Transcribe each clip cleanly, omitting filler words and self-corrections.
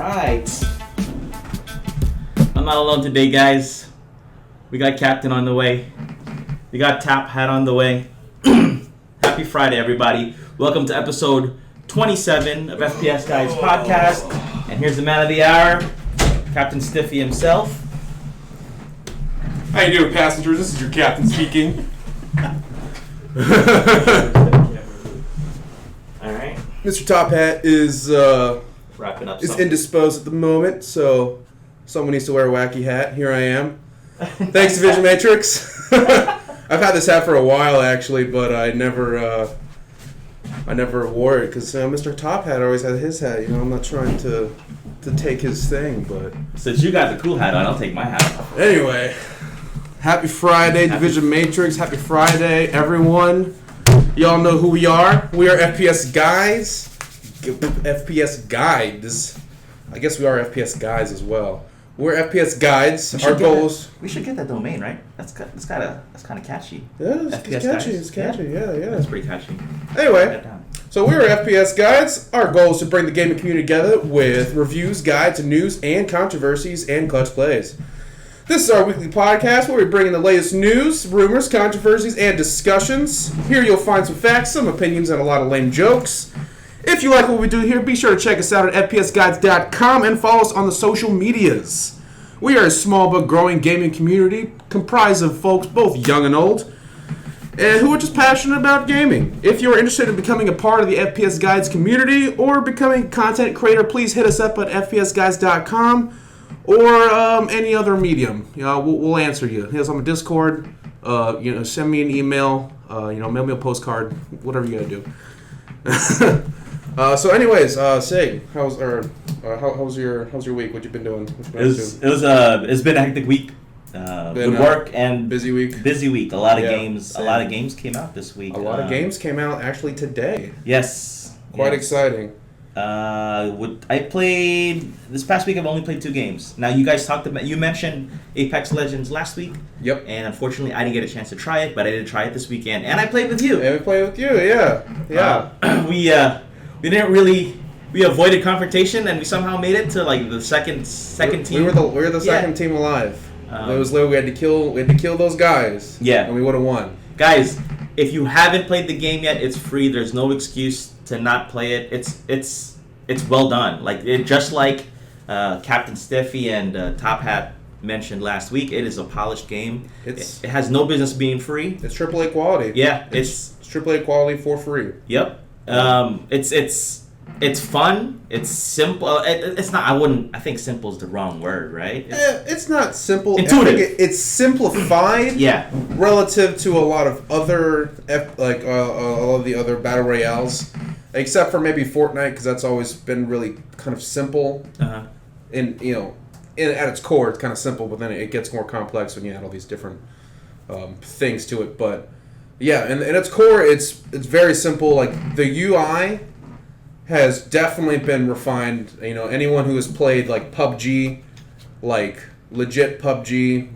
right. I'm not alone today, guys. We got Captain on the way. We got Tap Hat on the way. Happy Friday, everybody. Welcome to episode 27 of FPS Guys Podcast. And here's the man of the hour, Captain Stiffy himself. How you doing, passengers? This is your captain speaking. Alright. Mr. Top Hat is Wrapping up is indisposed at the moment, so someone needs to wear a wacky hat. Here I am. Thanks to Vision Matrix. I've had this hat for a while actually, but I never wore it because Mr. Top Hat always had his hat. You know, I'm not trying to take his thing, but Since you got the cool hat on, I'll take my hat off. anyway. Happy Friday, Division Matrix. Happy Friday, everyone. Y'all know who we are. We are FPS Guys. FPS Guides. I guess we are FPS Guys as well. We're FPS Guides. Our goals. We should get that domain, right? That's kind of catchy. Yeah, it's FPS catchy. Guys? It's catchy. Yeah. That's pretty catchy. Anyway, Write that down. so we're FPS Guides. Our goal is to bring the gaming community together with reviews, guides, news, and controversies and clutch plays. This is our weekly podcast where we bring in the latest news, rumors, controversies, and discussions. Here you'll find some facts, some opinions, and a lot of lame jokes. If you like what we do here, be sure to check us out at fpsguides.com and follow us on the social medias. We are a small but growing gaming community comprised of folks both young and old, and who are just passionate about gaming. If you're interested in becoming a part of the FPS Guides community or becoming a content creator, please hit us up at fpsguides.com or any other medium. You know, we'll answer you. Hit us on the Discord. Send me an email. Mail me a postcard. Whatever you gotta do. So, anyways, Sig, how's your week? What you been doing? It's been a hectic week. Good work and busy week. Busy week. A lot of games. Same. A lot of games came out this week. A lot of games came out actually today. Yes. Quite exciting. I played this past week. I've only played 2 games. Now you guys you mentioned Apex Legends last week. Yep. And unfortunately, I didn't get a chance to try it, but I did try it this weekend, and I played with you. Yeah, we played with you. Yeah. We didn't really. We avoided confrontation, and we somehow made it to like the second team. We were the second team alive. It was literally we had to kill those guys. Yeah. And we would have won. Guys, if you haven't played the game yet, it's free. There's no excuse to not play it. It's well done. Just like Captain Stiffy and Top Hat mentioned last week, it is a polished game. It has no business being free. It's AAA quality. Yeah, it's AAA quality for free. Yep. It's fun. It's simple. It's not. I think simple is the wrong word, right? It's not simple. Intuitive. I think it's simplified. Yeah. Relative to a lot of other all of the other battle royales, except for maybe Fortnite, because that's always been really kind of simple. Uh-huh. And at its core, it's kind of simple, but then it gets more complex when you add all these different things to it. But yeah, and at its core, it's very simple. Like the UI has definitely been refined. Anyone who has played like PUBG, like legit PUBG,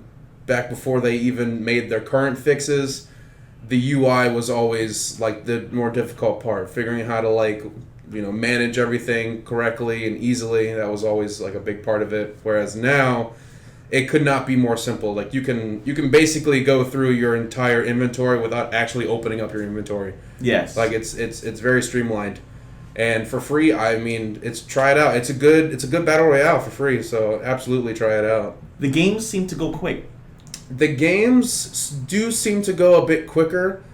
back before they even made their current fixes, the UI was always like the more difficult part. Figuring out how to manage everything correctly and easily, that was always like a big part of it. Whereas now, it could not be more simple. Like you can basically go through your entire inventory without actually opening up your inventory. Yes. Like it's very streamlined. And for free, I mean, try it out. It's a good battle royale for free, so absolutely try it out. The games seem to go quick. The games do seem to go a bit quicker.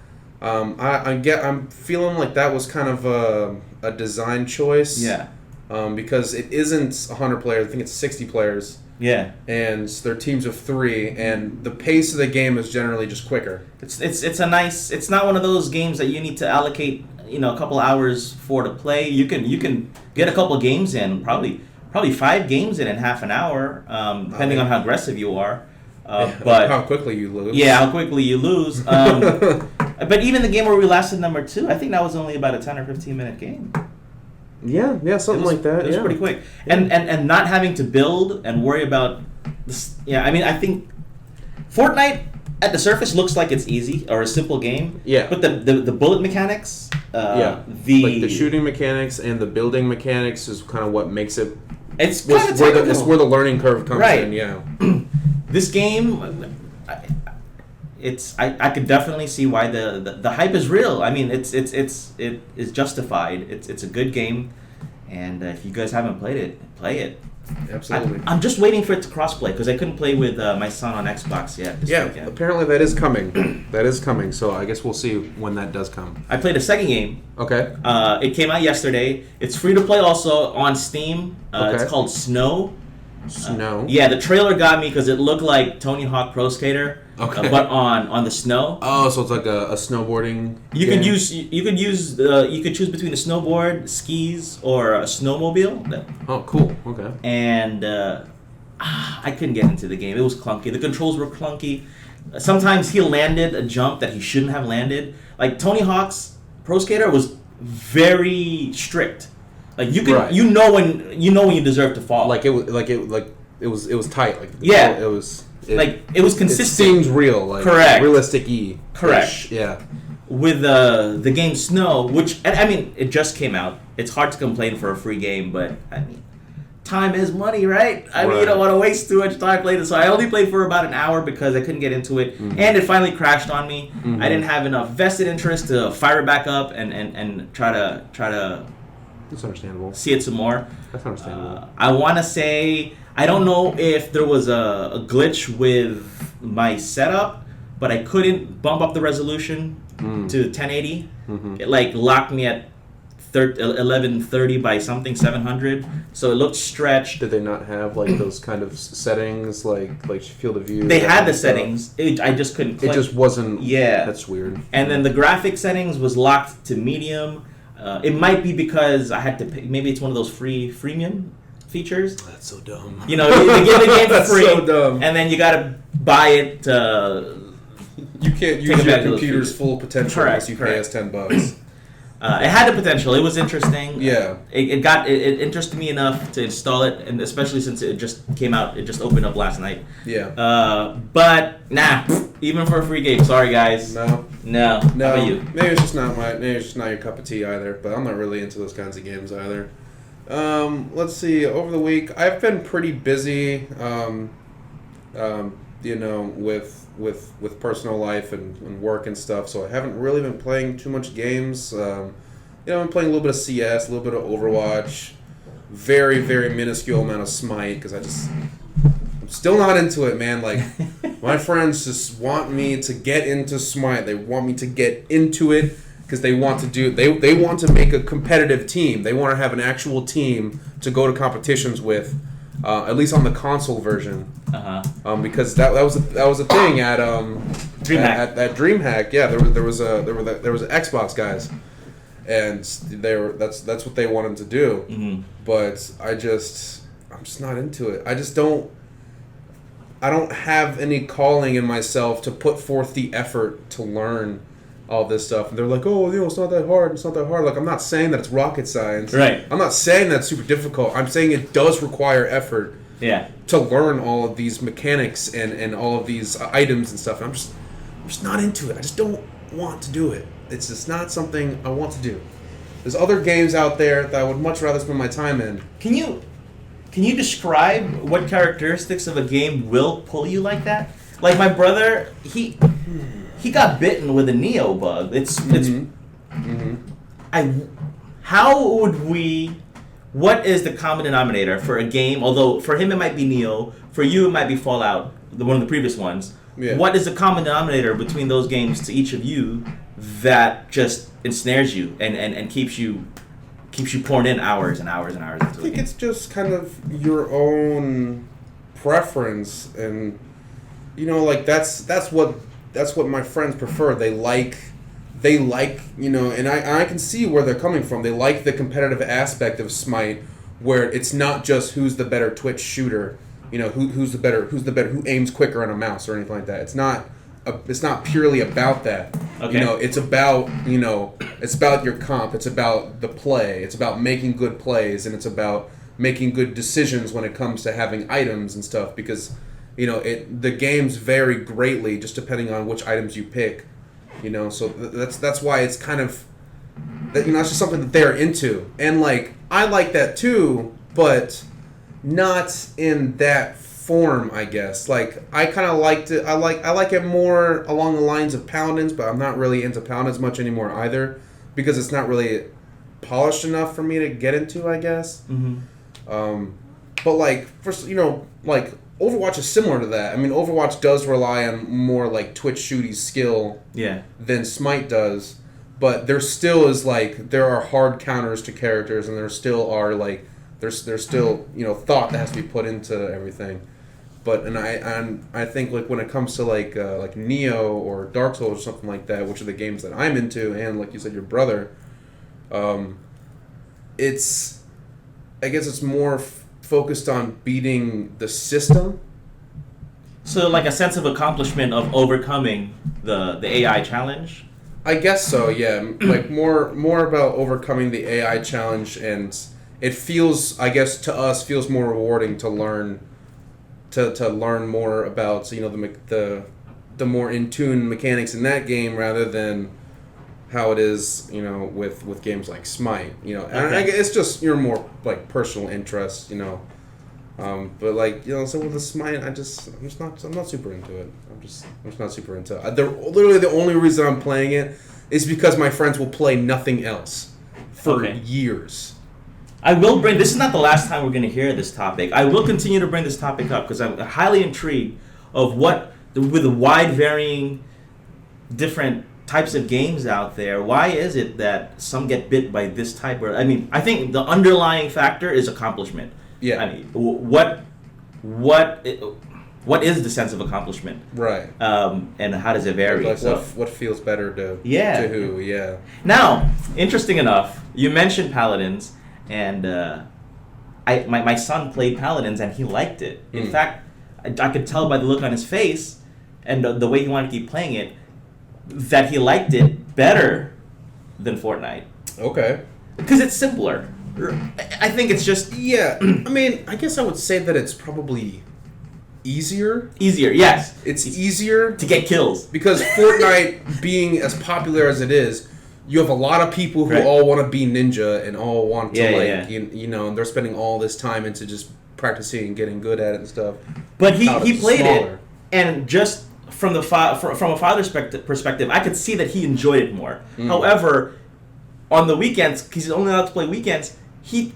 I'm feeling like that was kind of a design choice. Yeah. Because it isn't 100 players. I think it's 60 players. Yeah. And they're teams of 3, and the pace of the game is generally just quicker. It's not one of those games that you need to allocate a couple hours for to play. You can get a couple games in, probably 5 games in half an hour, depending on how aggressive you are. But how quickly you lose. Yeah, how quickly you lose. But even the game where we lasted number 2, I think that was only about a 10 or 15 minute game. Yeah, something like that. It was pretty quick, and not having to build and worry about this. Yeah, I mean, I think Fortnite at the surface looks like it's easy or a simple game. Yeah. But the bullet mechanics, like the shooting mechanics and the building mechanics is kind of what makes it It's kind of it's where the learning curve comes Right. in. Yeah. This game, I could definitely see why the hype is real. I mean, it is justified. It's a good game, and if you guys haven't played it, play it. Absolutely. I'm just waiting for it to crossplay because I couldn't play with my son on Xbox yet. This weekend. Apparently that is coming. That is coming. So I guess we'll see when that does come. I played a second game. Okay. It came out yesterday. It's free to play also on Steam. Okay. It's called Snow. Snow. Yeah, the trailer got me because it looked like Tony Hawk Pro Skater, Okay. but on the snow. Oh, so it's like a snowboarding. You game? could you could choose between a snowboard, skis, or a snowmobile. Oh, cool. Okay. And I couldn't get into the game. It was clunky. The controls were clunky. Sometimes he landed a jump that he shouldn't have landed. Like Tony Hawk's Pro Skater was very strict. Like you could Right. you know when you deserve to fall. It was tight. Like Yeah. It was. It was It consistent. seems real. Like Correct. Realistic-y. Correct. Yeah. With the game Snow, which I mean, it just came out. It's hard to complain for a free game, but I mean, time is money, right? I mean, you don't want to waste too much time playing it. So I only played for about an hour because I couldn't get into it, and it finally crashed on me. Mm-hmm. I didn't have enough vested interest to fire it back up and try to That's understandable. see it some more. That's understandable. I want to say I don't know if there was a glitch with my setup, but I couldn't bump up the resolution to 1080. Mm-hmm. It locked me at 1130 by something 700, so it looked stretched. Did they not have those kind of settings like field of view? They that had kind the of stuff? settings. I just couldn't click. It just wasn't. Yeah. That's weird. And then the graphic settings was locked to medium. It might be because I had to pay. Maybe it's one of those freemium features. That's so dumb. You know, they give the game for That's free, so dumb. and then you gotta buy it. You can't use advantage your of those computer's features. full potential Correct, unless you pay us $10. It had the potential. It was interesting. Yeah. It interested me enough to install it, and especially since it just came out. It just opened up last night. Yeah. But nah, even for a free game. Sorry guys. No. No. How about you? Maybe it's just not your cup of tea either. But I'm not really into those kinds of games either. Let's see. Over the week, I've been pretty busy. With personal life and work and stuff, so I haven't really been playing too much games. I've been playing a little bit of CS, a little bit of Overwatch, very, very minuscule amount of Smite, because I'm still not into it, man. Like, my friends just want me to get into Smite. They want me to get into it because they want to they want to make a competitive team. They want to have an actual team to go to competitions with. At least on the console version, because that was a thing at DreamHack. At DreamHack. Yeah, there was Xbox guys, and that's what they wanted to do. Mm-hmm. But I'm just not into it. I don't have any calling in myself to put forth the effort to learn all this stuff. And they're like, oh, it's not that hard. It's not that hard. Like, I'm not saying that it's rocket science. Right. I'm not saying that's super difficult. I'm saying it does require effort Yeah. to learn all of these mechanics and all of these items and stuff. And I'm just not into it. I just don't want to do it. It's just not something I want to do. There's other games out there that I would much rather spend my time in. Can you describe what characteristics of a game will pull you like that? Like my brother, he got bitten with a Neo bug. What is the common denominator for a game? Although for him it might be Neo, for you it might be Fallout, one of the previous ones. Yeah. What is the common denominator between those games to each of you that just ensnares you and keeps you pouring in hours and hours and hours into I think it? it's just kind of your own preference, and that's what my friends prefer. They like and I can see where they're coming from. They like the competitive aspect of Smite, where it's not just who's the better Twitch shooter, who aims quicker on a mouse or anything like that. It's not purely about that. Okay. It's about your comp. It's about the play. It's about making good plays, and it's about making good decisions when it comes to having items and stuff, because the games vary greatly just depending on which items you pick. So that's why it's kind of that. It's just something that they're into, and I like that too. But not in that form, I guess. Like, I kind of liked it. I like it more along the lines of Paladins, but I'm not really into Paladins much anymore either, because it's not really polished enough for me to get into, I guess. But like, first, like Overwatch is similar to that. I mean, Overwatch does rely on more like Twitch shooty skill than Smite does, but there still is like there are hard counters to characters, and there still are like there's still thought that has to be put into everything. But I think like when it comes to like Neo or Dark Souls or something like that, which are the games that I'm into, and like you said, your brother, I guess it's more focused on beating the system. So like a sense of accomplishment of overcoming the AI challenge? I guess so, yeah. Like more about overcoming the AI challenge, and it feels, I guess to us, feels more rewarding to learn more about the more in tune mechanics in that game rather than how it is with games like Smite, and it's just your more like personal interest, but like so with the Smite I'm not super into it. I'm just not super into it. Literally the only reason I'm playing it is because my friends will play nothing else for years. I will bring. This is not the last time we're going to hear this topic. I will continue to bring this topic up because I'm highly intrigued of with the wide varying different types of games out there. Why is it that some get bit by this type? I think the underlying factor is accomplishment. Yeah. I mean, what is the sense of accomplishment? Right. And how does it vary? Like what feels better to who? Yeah. Now, interesting enough, you mentioned Paladins. And my son played Paladins and he liked it. In fact, I could tell by the look on his face and the way he wanted to keep playing it that he liked it better than Fortnite. Okay. Because it's simpler. I think it's just... Yeah. I mean, I guess I would say that it's probably easier. Easier, yes. It's easier to get kills. Because Fortnite, being as popular as it is, you have a lot of people who all want to be ninja and all want to and they're spending all this time into just practicing and getting good at it and stuff. But he played it, and just from a father's perspective, I could see that he enjoyed it more. However, on the weekends, because he's only allowed to play weekends, he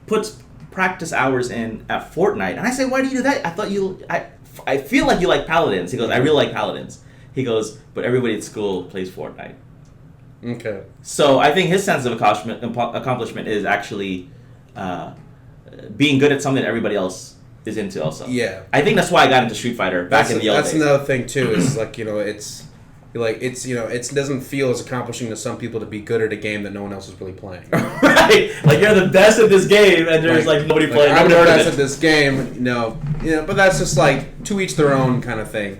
puts practice hours in at Fortnite. And I say, why do you do that? I feel like you like Paladins. He goes, I really like Paladins. He goes, but everybody at school plays Fortnite. Okay. So I think his sense of accomplishment is actually being good at something that everybody else is into also. Yeah. I think that's why I got into Street Fighter back in the old days. That's another thing too, is like, it doesn't feel as accomplishing to some people to be good at a game that no one else is really playing. Right. Like you're the best at this game and there's like nobody playing. I'm the best at this game, but that's just like to each their own kind of thing.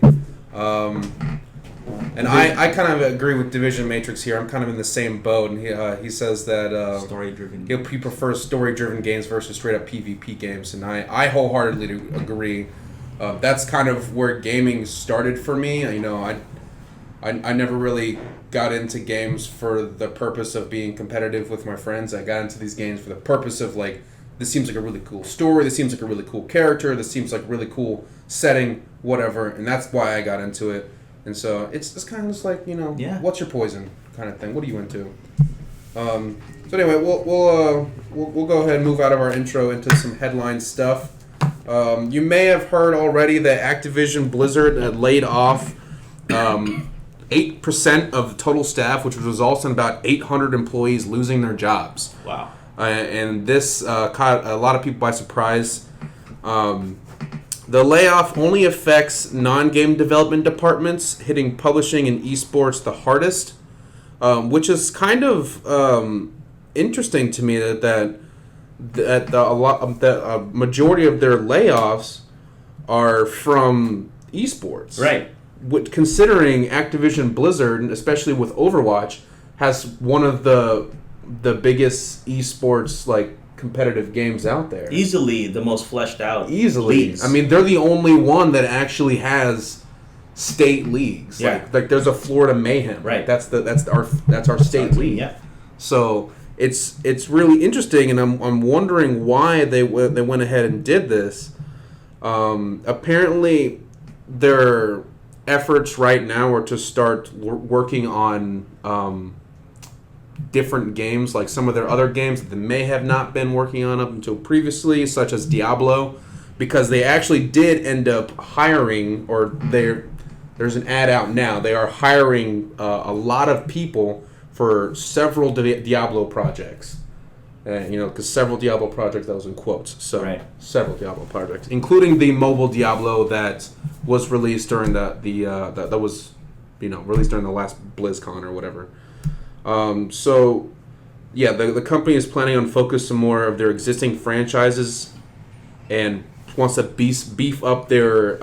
And I kind of agree with Division Matrix here. I'm kind of in the same boat, and he says that story-driven. He prefers story-driven games versus straight-up PvP games, and I wholeheartedly agree. That's kind of where gaming started for me. I never really got into games for the purpose of being competitive with my friends. I got into these games for the purpose of like, this seems like a really cool story. This seems like a really cool character. This seems like a really cool setting, whatever, and that's why I got into it. And so it's kind of just like, what's your poison kind of thing? What are you into? So anyway, we'll go ahead and move out of our intro into some headline stuff. You may have heard already that Activision Blizzard had laid off 8% of the total staff, which results in about 800 employees losing their jobs. Wow. And this caught a lot of people by surprise. The layoff only affects non-game development departments, hitting publishing and esports the hardest, which is kind of interesting to me that the majority of their layoffs are from esports. Right. Considering Activision Blizzard, especially with Overwatch, has one of the biggest esports like competitive games out there. Easily the most fleshed out. Easily. Leagues. I mean, they're the only one that actually has state leagues. Yeah. Like there's a Florida Mayhem. Right. That's our state league. Yeah. So it's really interesting, and I'm wondering why they went ahead and did this. Apparently, their efforts right now are to start working on different games, like some of their other games that they may have not been working on up until previously, such as Diablo, because they actually did end up hiring, or there's an ad out now. They are hiring a lot of people for several Diablo projects. Because several Diablo projects, that was in quotes. So Right. Several Diablo projects, including the mobile Diablo that was released during that was released during the last BlizzCon or whatever. The company is planning on focusing more of their existing franchises and wants to beef up their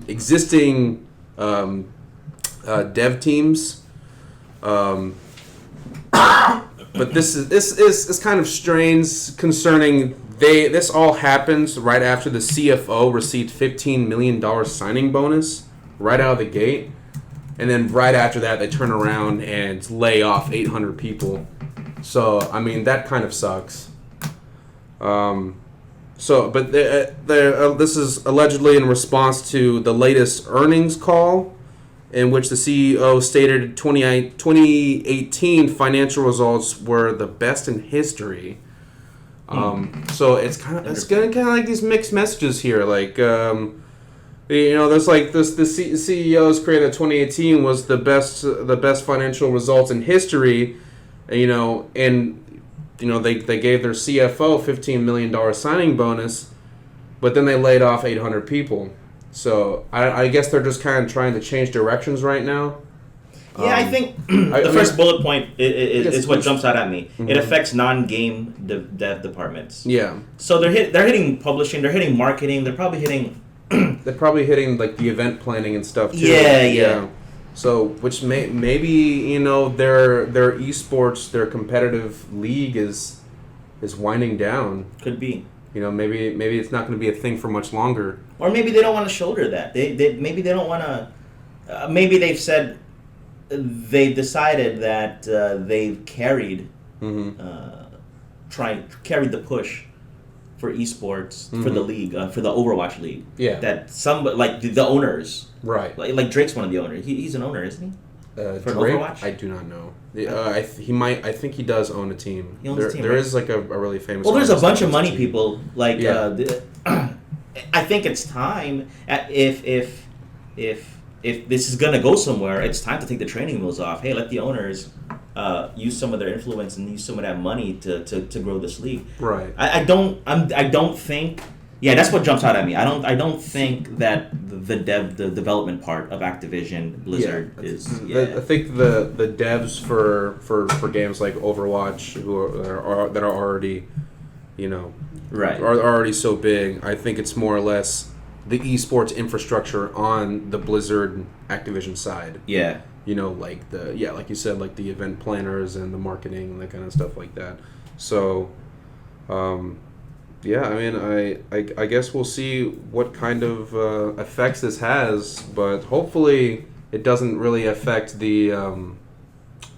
existing dev teams. But this is kind of strange concerning this all happens right after the CFO received $15 million signing bonus right out of the gate. And then right after that, they turn around and lay off 800 people. So, I mean, that kind of sucks. This is allegedly in response to the latest earnings call, in which the CEO stated 2018 financial results were the best in history. So it's kind of like these mixed messages here, like. There's like this. The CEO's created 2018 was the best financial results in history, they gave their CFO $15 million signing bonus, but then they laid off 800 people. So I guess they're just kind of trying to change directions right now. Yeah, I think the first bullet point is what jumps out at me. Mm-hmm. It affects non-game dev departments. Yeah. So they're hitting publishing, they're hitting marketing, they're probably hitting like the event planning and stuff too. Yeah. So which maybe their esports, their competitive league is winding down. Could be. Maybe it's not going to be a thing for much longer. Or maybe they don't want to shoulder that. Maybe they don't want to. Maybe they've said they decided that they've carried carried the push for esports, for the league, for the Overwatch League. Yeah. That the owners. Right. Like Drake's one of the owners. He's an owner, isn't he? For Drake? Overwatch? I do not know. I think he does own a team. He owns a team, there right? is like a really famous. Well, there's a bunch of money team. people. Like, I think it's time. If this is gonna go somewhere, it's time to take the training wheels off. Hey, let the owners use some of their influence and use some of that money to grow this league. Right. I don't think. Yeah, that's what jumps out at me. I don't think that the development part of Activision Blizzard is. Yeah. I think the devs for games like Overwatch that are already, right, are already so big. I think it's more or less the esports infrastructure on the Blizzard Activision side. Yeah. Like like you said, like the event planners and the marketing and that kind of stuff like that. So, yeah, I mean, I guess we'll see what kind of effects this has, but hopefully it doesn't really affect the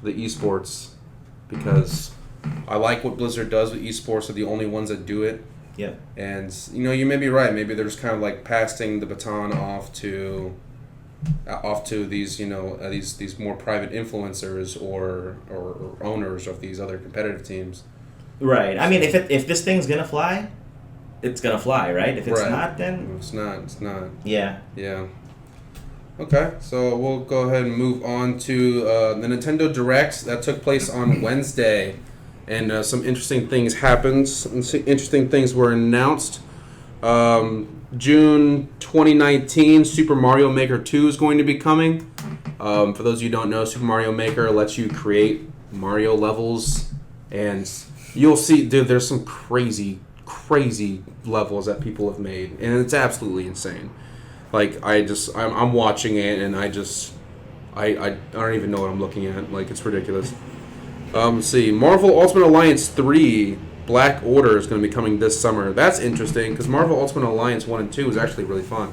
esports, because I like what Blizzard does with esports. They're the only ones that do it. Yeah. And you may be right. Maybe they're just kind of like passing the baton off to these these more private influencers or owners of these other competitive teams. Right. I mean, if this thing's gonna fly, it's gonna fly, right? If it's not, then it's not. It's not. Yeah. Yeah. Okay, so we'll go ahead and move on to the Nintendo Direct that took place on Wednesday, and some interesting things happened. Some interesting things were announced. June 2019, Super Mario Maker 2 is going to be coming. For those of you who don't know, Super Mario Maker lets you create Mario levels, and you'll see, dude, there's some crazy levels that people have made, and it's absolutely insane. Like, I'm watching it, and I don't even know what I'm looking at. Like, it's ridiculous. Let's see, Marvel Ultimate Alliance 3 Black Order is going to be coming this summer. That's interesting, because Marvel Ultimate Alliance 1 and 2 is actually really fun.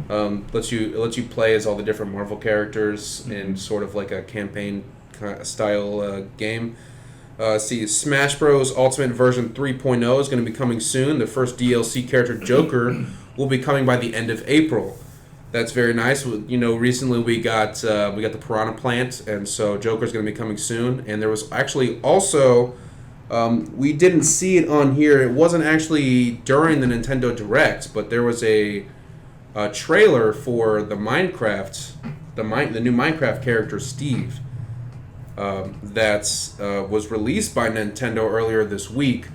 Lets you play as all the different Marvel characters in sort of like a campaign style game. Smash Bros. Ultimate version 3.0 is going to be coming soon. The first DLC character, Joker, will be coming by the end of April. That's very nice. Recently we got the Piranha Plant, and so Joker's going to be coming soon. And there was actually also, we didn't see it on here. It wasn't actually during the Nintendo Direct, but there was a trailer for the Minecraft, the new Minecraft character Steve, that was released by Nintendo earlier this week,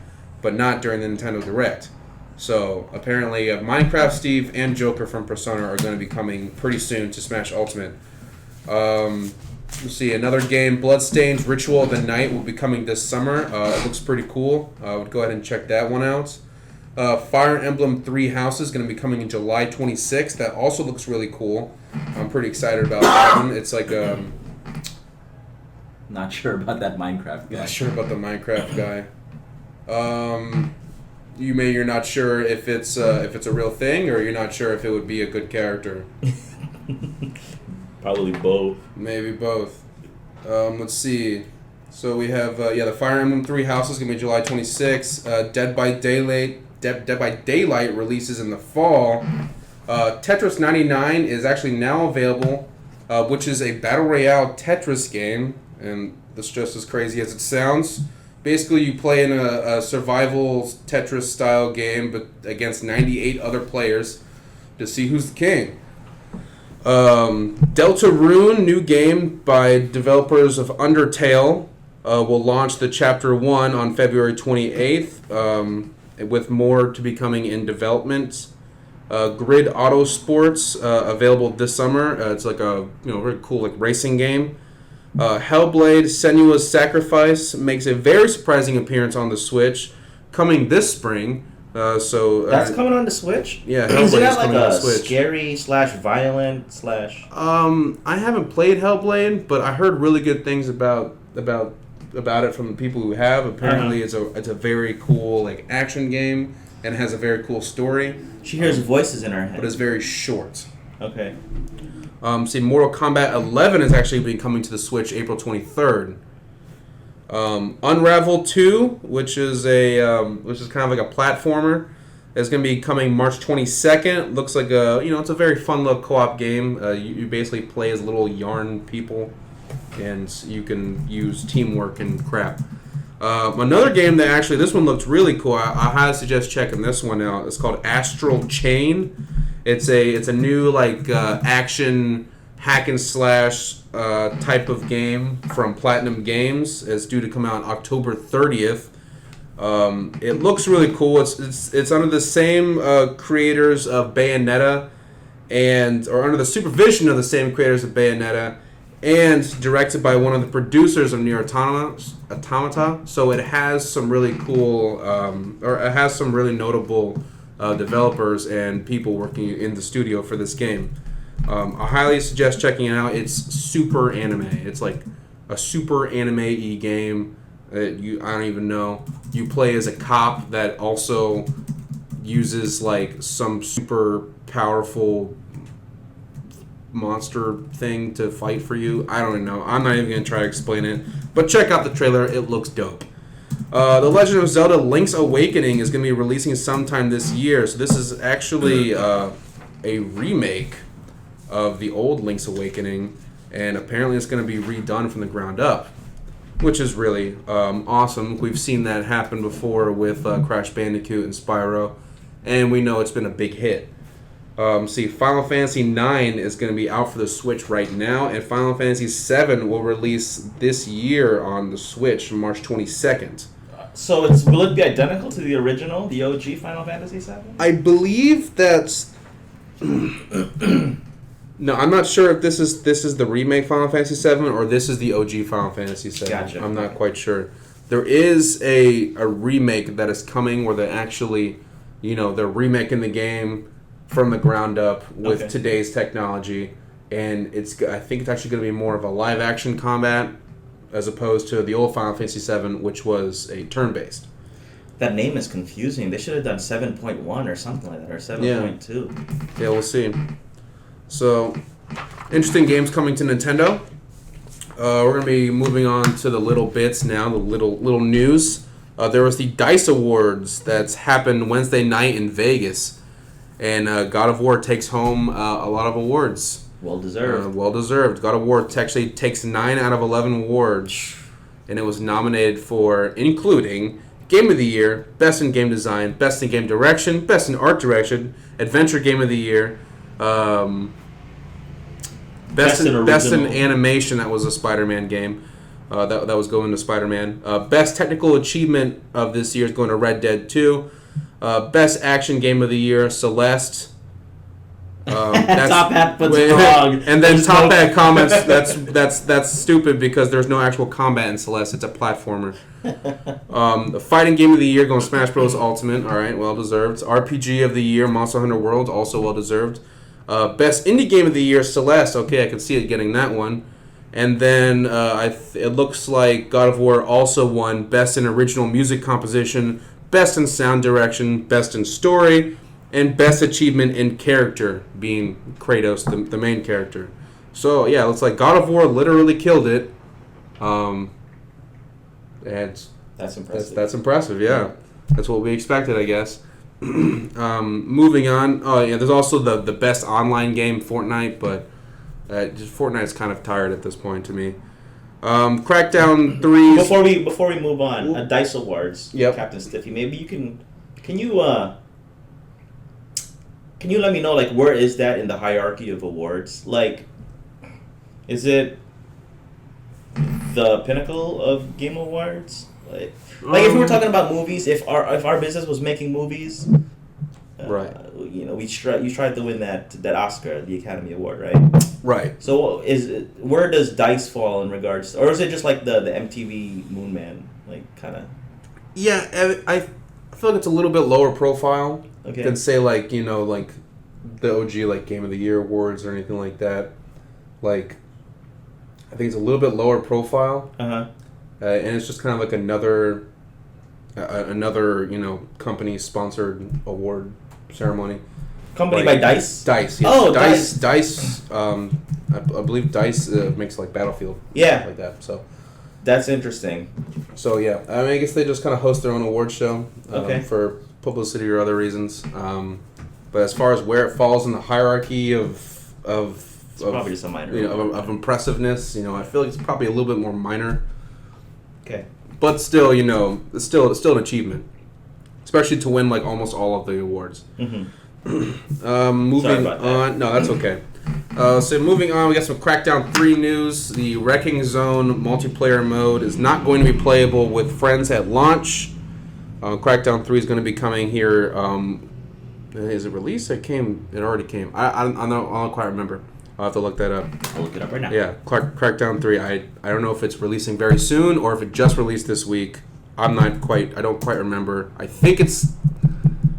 but not during the Nintendo Direct. So apparently, Minecraft Steve and Joker from Persona are going to be coming pretty soon to Smash Ultimate. Let's see, another game, Bloodstained Ritual of the Night, will be coming this summer. It looks pretty cool. I would go ahead and check that one out. Fire Emblem Three Houses is going to be coming in July 26th. That also looks really cool. I'm pretty excited about that one. It's like Not sure about that Minecraft guy. Not sure about the Minecraft guy. You're not sure if it's a real thing, or you're not sure if it would be a good character. Probably both. Maybe both. Let's see. So we have the Fire Emblem Three Houses is gonna be July 26th. Dead by Daylight releases in the fall. Tetris 99 is actually now available, which is a battle royale Tetris game, and that's just as crazy as it sounds. Basically, you play in a survival Tetris style game, but against 98 other players to see who's the king. Deltarune, new game by developers of Undertale, will launch the Chapter 1 on February 28th, with more to be coming in development. Grid Autosports, available this summer. It's like a very cool racing game. Hellblade: Senua's Sacrifice makes a very surprising appearance on the Switch, coming this spring. That's coming on the Switch? Yeah, Is it Hellblade is like coming on a the Switch. scary / violent / I haven't played Hellblade, but I heard really good things about it from the people who have. Apparently, it's a very cool action game and has a very cool story. She hears voices in her head. But it's very short. Okay. Mortal Kombat 11 is actually be coming to the Switch April 23rd. Unravel 2, which is kind of like a platformer, is going to be coming March 22nd. Looks like it's a very fun little co-op game. You basically play as little yarn people, and you can use teamwork and crap. Another game that actually, this one looks really cool. I highly suggest checking this one out. It's called Astral Chain. It's a new action hack and slash type of game from Platinum Games. It's due to come out on October 30th. It looks really cool. It's under the same creators of Bayonetta, or under the supervision of the same creators of Bayonetta, and directed by one of the producers of Nier Automata. So it has some really cool, or it has some really notable developers and people working in the studio for this game. I highly suggest checking it out. It's super anime. It's like a super anime-y game that I don't even know. You play as a cop that also uses some super powerful monster thing to fight for you. I don't know. I'm not even going to try to explain it. But check out the trailer. It looks dope. The Legend of Zelda Link's Awakening is going to be releasing sometime this year. So this is actually a remake of the old Link's Awakening. And apparently it's going to be redone from the ground up, which is really awesome. We've seen that happen before with Crash Bandicoot and Spyro. And we know it's been a big hit. Final Fantasy IX is going to be out for the Switch right now, and Final Fantasy VII will release this year on the Switch, March 22nd. So will it be identical to the original, the OG Final Fantasy VII? I believe that's... No, I'm not sure if this is the remake Final Fantasy VII or this is the OG Final Fantasy VII. Gotcha. I'm not quite sure. There is a remake that is coming where they actually, they're remaking the game from the ground up with today's technology, and I think it's actually going to be more of a live action combat as opposed to the old Final Fantasy VII, which was a turn-based. That name is confusing. They should have done 7.1 or something like that, or 7.2. Yeah, we'll see. So, interesting games coming to Nintendo. we're gonna be moving on to the little bits now, the little news. There was the DICE Awards that's happened Wednesday night in Vegas, and God of War takes home a lot of awards. Well deserved. Well deserved. God of War actually takes 9 out of 11 awards, and it was nominated for, including Game of the Year, Best in Game Design, Best in Game Direction, Best in Art Direction, Adventure Game of the Year, Best in Animation. That was a Spider-Man game. That was going to Spider-Man. Best Technical Achievement of this year is going to Red Dead 2. Best Action Game of the Year, Celeste. Top Hat puts it wrong. And then Top Hat comments that's stupid because there's no actual combat in Celeste. It's a platformer. The Fighting Game of the Year going Smash Bros. Ultimate. All right, well deserved. RPG of the Year, Monster Hunter World, also well deserved. Best Indie Game of the Year, Celeste. Okay, I can see it getting that one. And then it looks like God of War also won Best in Original Music Composition, Best in Sound Direction, Best in Story, and Best Achievement in Character, being Kratos, the main character. So, yeah, it looks like God of War literally killed it. And That's impressive. That's impressive, yeah. That's what we expected, I guess. Moving on. Oh, yeah, there's also the best online game, Fortnite, but Fortnite's kind of tired at this point to me. Crackdown 3. Before we move on, DICE Awards. Yep. Captain Stiffy, maybe you can you let me know, like, where is that in the hierarchy of awards? Like, is it the pinnacle of Game Awards? Like if we were talking about movies, if our business was making movies, right? You tried to win that Oscar, the Academy Award, right? Right. So where does DICE fall in regards, or is it just like the MTV Moon Man, like kind of? Yeah, I feel like it's a little bit lower profile than say like like the OG like Game of the Year awards or anything like that. Like, I think it's a little bit lower profile. And it's just kind of like another company sponsored award ceremony. Company by DICE? DICE, yes. Oh, DICE. I believe DICE makes like Battlefield. Yeah. Like that, so. That's interesting. So, yeah. I mean, I guess they just kind of host their own award show for publicity or other reasons. But as far as where it falls in the hierarchy of probably just a minor. Of impressiveness, I feel like it's probably a little bit more minor. Okay. But still, it's still an achievement. Especially to win like almost all of the awards. Mm-hmm. Moving on. No, that's okay. So moving on, we got some Crackdown 3 news. The Wrecking Zone multiplayer mode is not going to be playable with friends at launch. Crackdown 3 is going to be coming here. Is it released? It already came. I don't quite remember. I'll have to look that up. I'll look it up right now. Yeah, Crackdown 3. I don't know if it's releasing very soon or if it just released this week. I don't quite remember. I think it's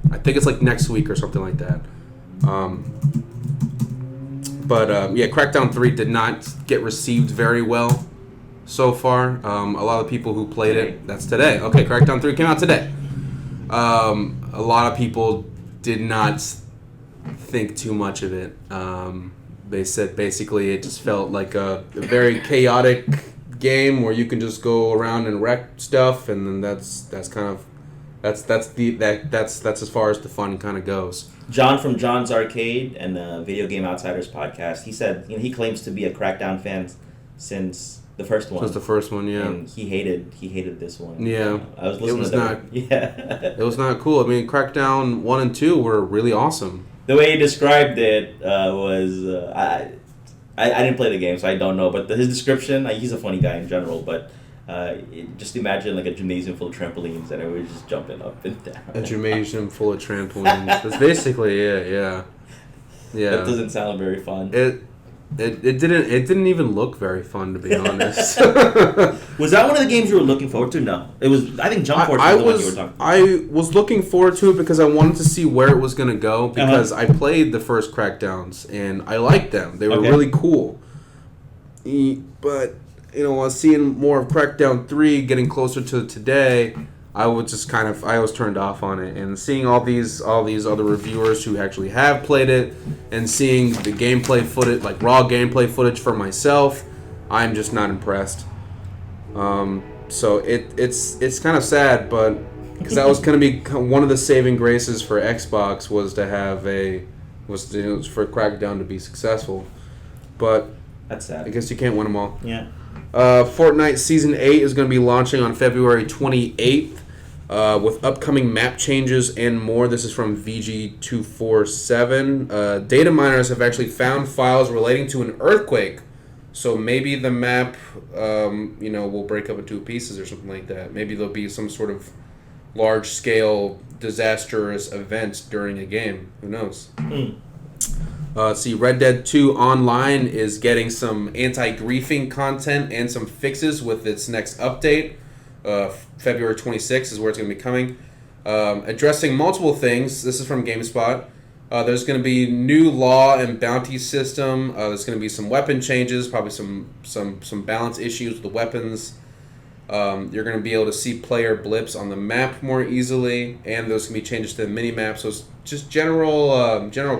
like next week or something like that. Crackdown 3 did not get received very well so far. A lot of people who played it, that's today. Okay, Crackdown 3 came out today. A lot of people did not think too much of it. They said basically it just felt like a very chaotic game where you can just go around and wreck stuff, and then that's as far as the fun kind of goes. John from John's Arcade and the Video Game Outsiders podcast, he said he claims to be a Crackdown fan since the first one. Since the first one, yeah. And he hated this one. Yeah. I was listening It was not cool. I mean, Crackdown 1 and 2 were really awesome. The way he described it was I didn't play the game, so I don't know. But his description, he's a funny guy in general, but just imagine like a gymnasium full of trampolines and everybody's just jumping up and down. A gymnasium full of trampolines. That's basically it. Yeah. That doesn't sound very fun. It didn't even look very fun, to be honest. Was that one of the games you were looking forward to? No, it was. I think Jump Force was the one you were talking about. I was looking forward to it because I wanted to see where it was going to go. Because I played the first Crackdowns and I liked them. They were really cool. But seeing more of Crackdown 3 getting closer to today, I was turned off on it, and seeing all these other reviewers who actually have played it, and seeing the gameplay footage, like raw gameplay footage for myself, I'm just not impressed. So it's kind of sad, but because that was going to be one of the saving graces for Xbox was to have was for Crackdown to be successful, but That's sad. I guess you can't win them all. Yeah. Fortnite Season 8 is going to be launching on February 28th with upcoming map changes and more. This is from VG247. Data miners have actually found files relating to an earthquake. So maybe the map, will break up into pieces or something like that. Maybe there'll be some sort of large-scale disastrous event during a game. Who knows? See, Red Dead 2 Online is getting some anti-griefing content and some fixes with its next update. February 26th is where it's going to be coming. Addressing multiple things. This is from GameSpot. There's going to be new law and bounty system. There's going to be some weapon changes, probably some balance issues with the weapons. You're going to be able to see player blips on the map more easily, and there's going to be changes to the mini-map. So it's just general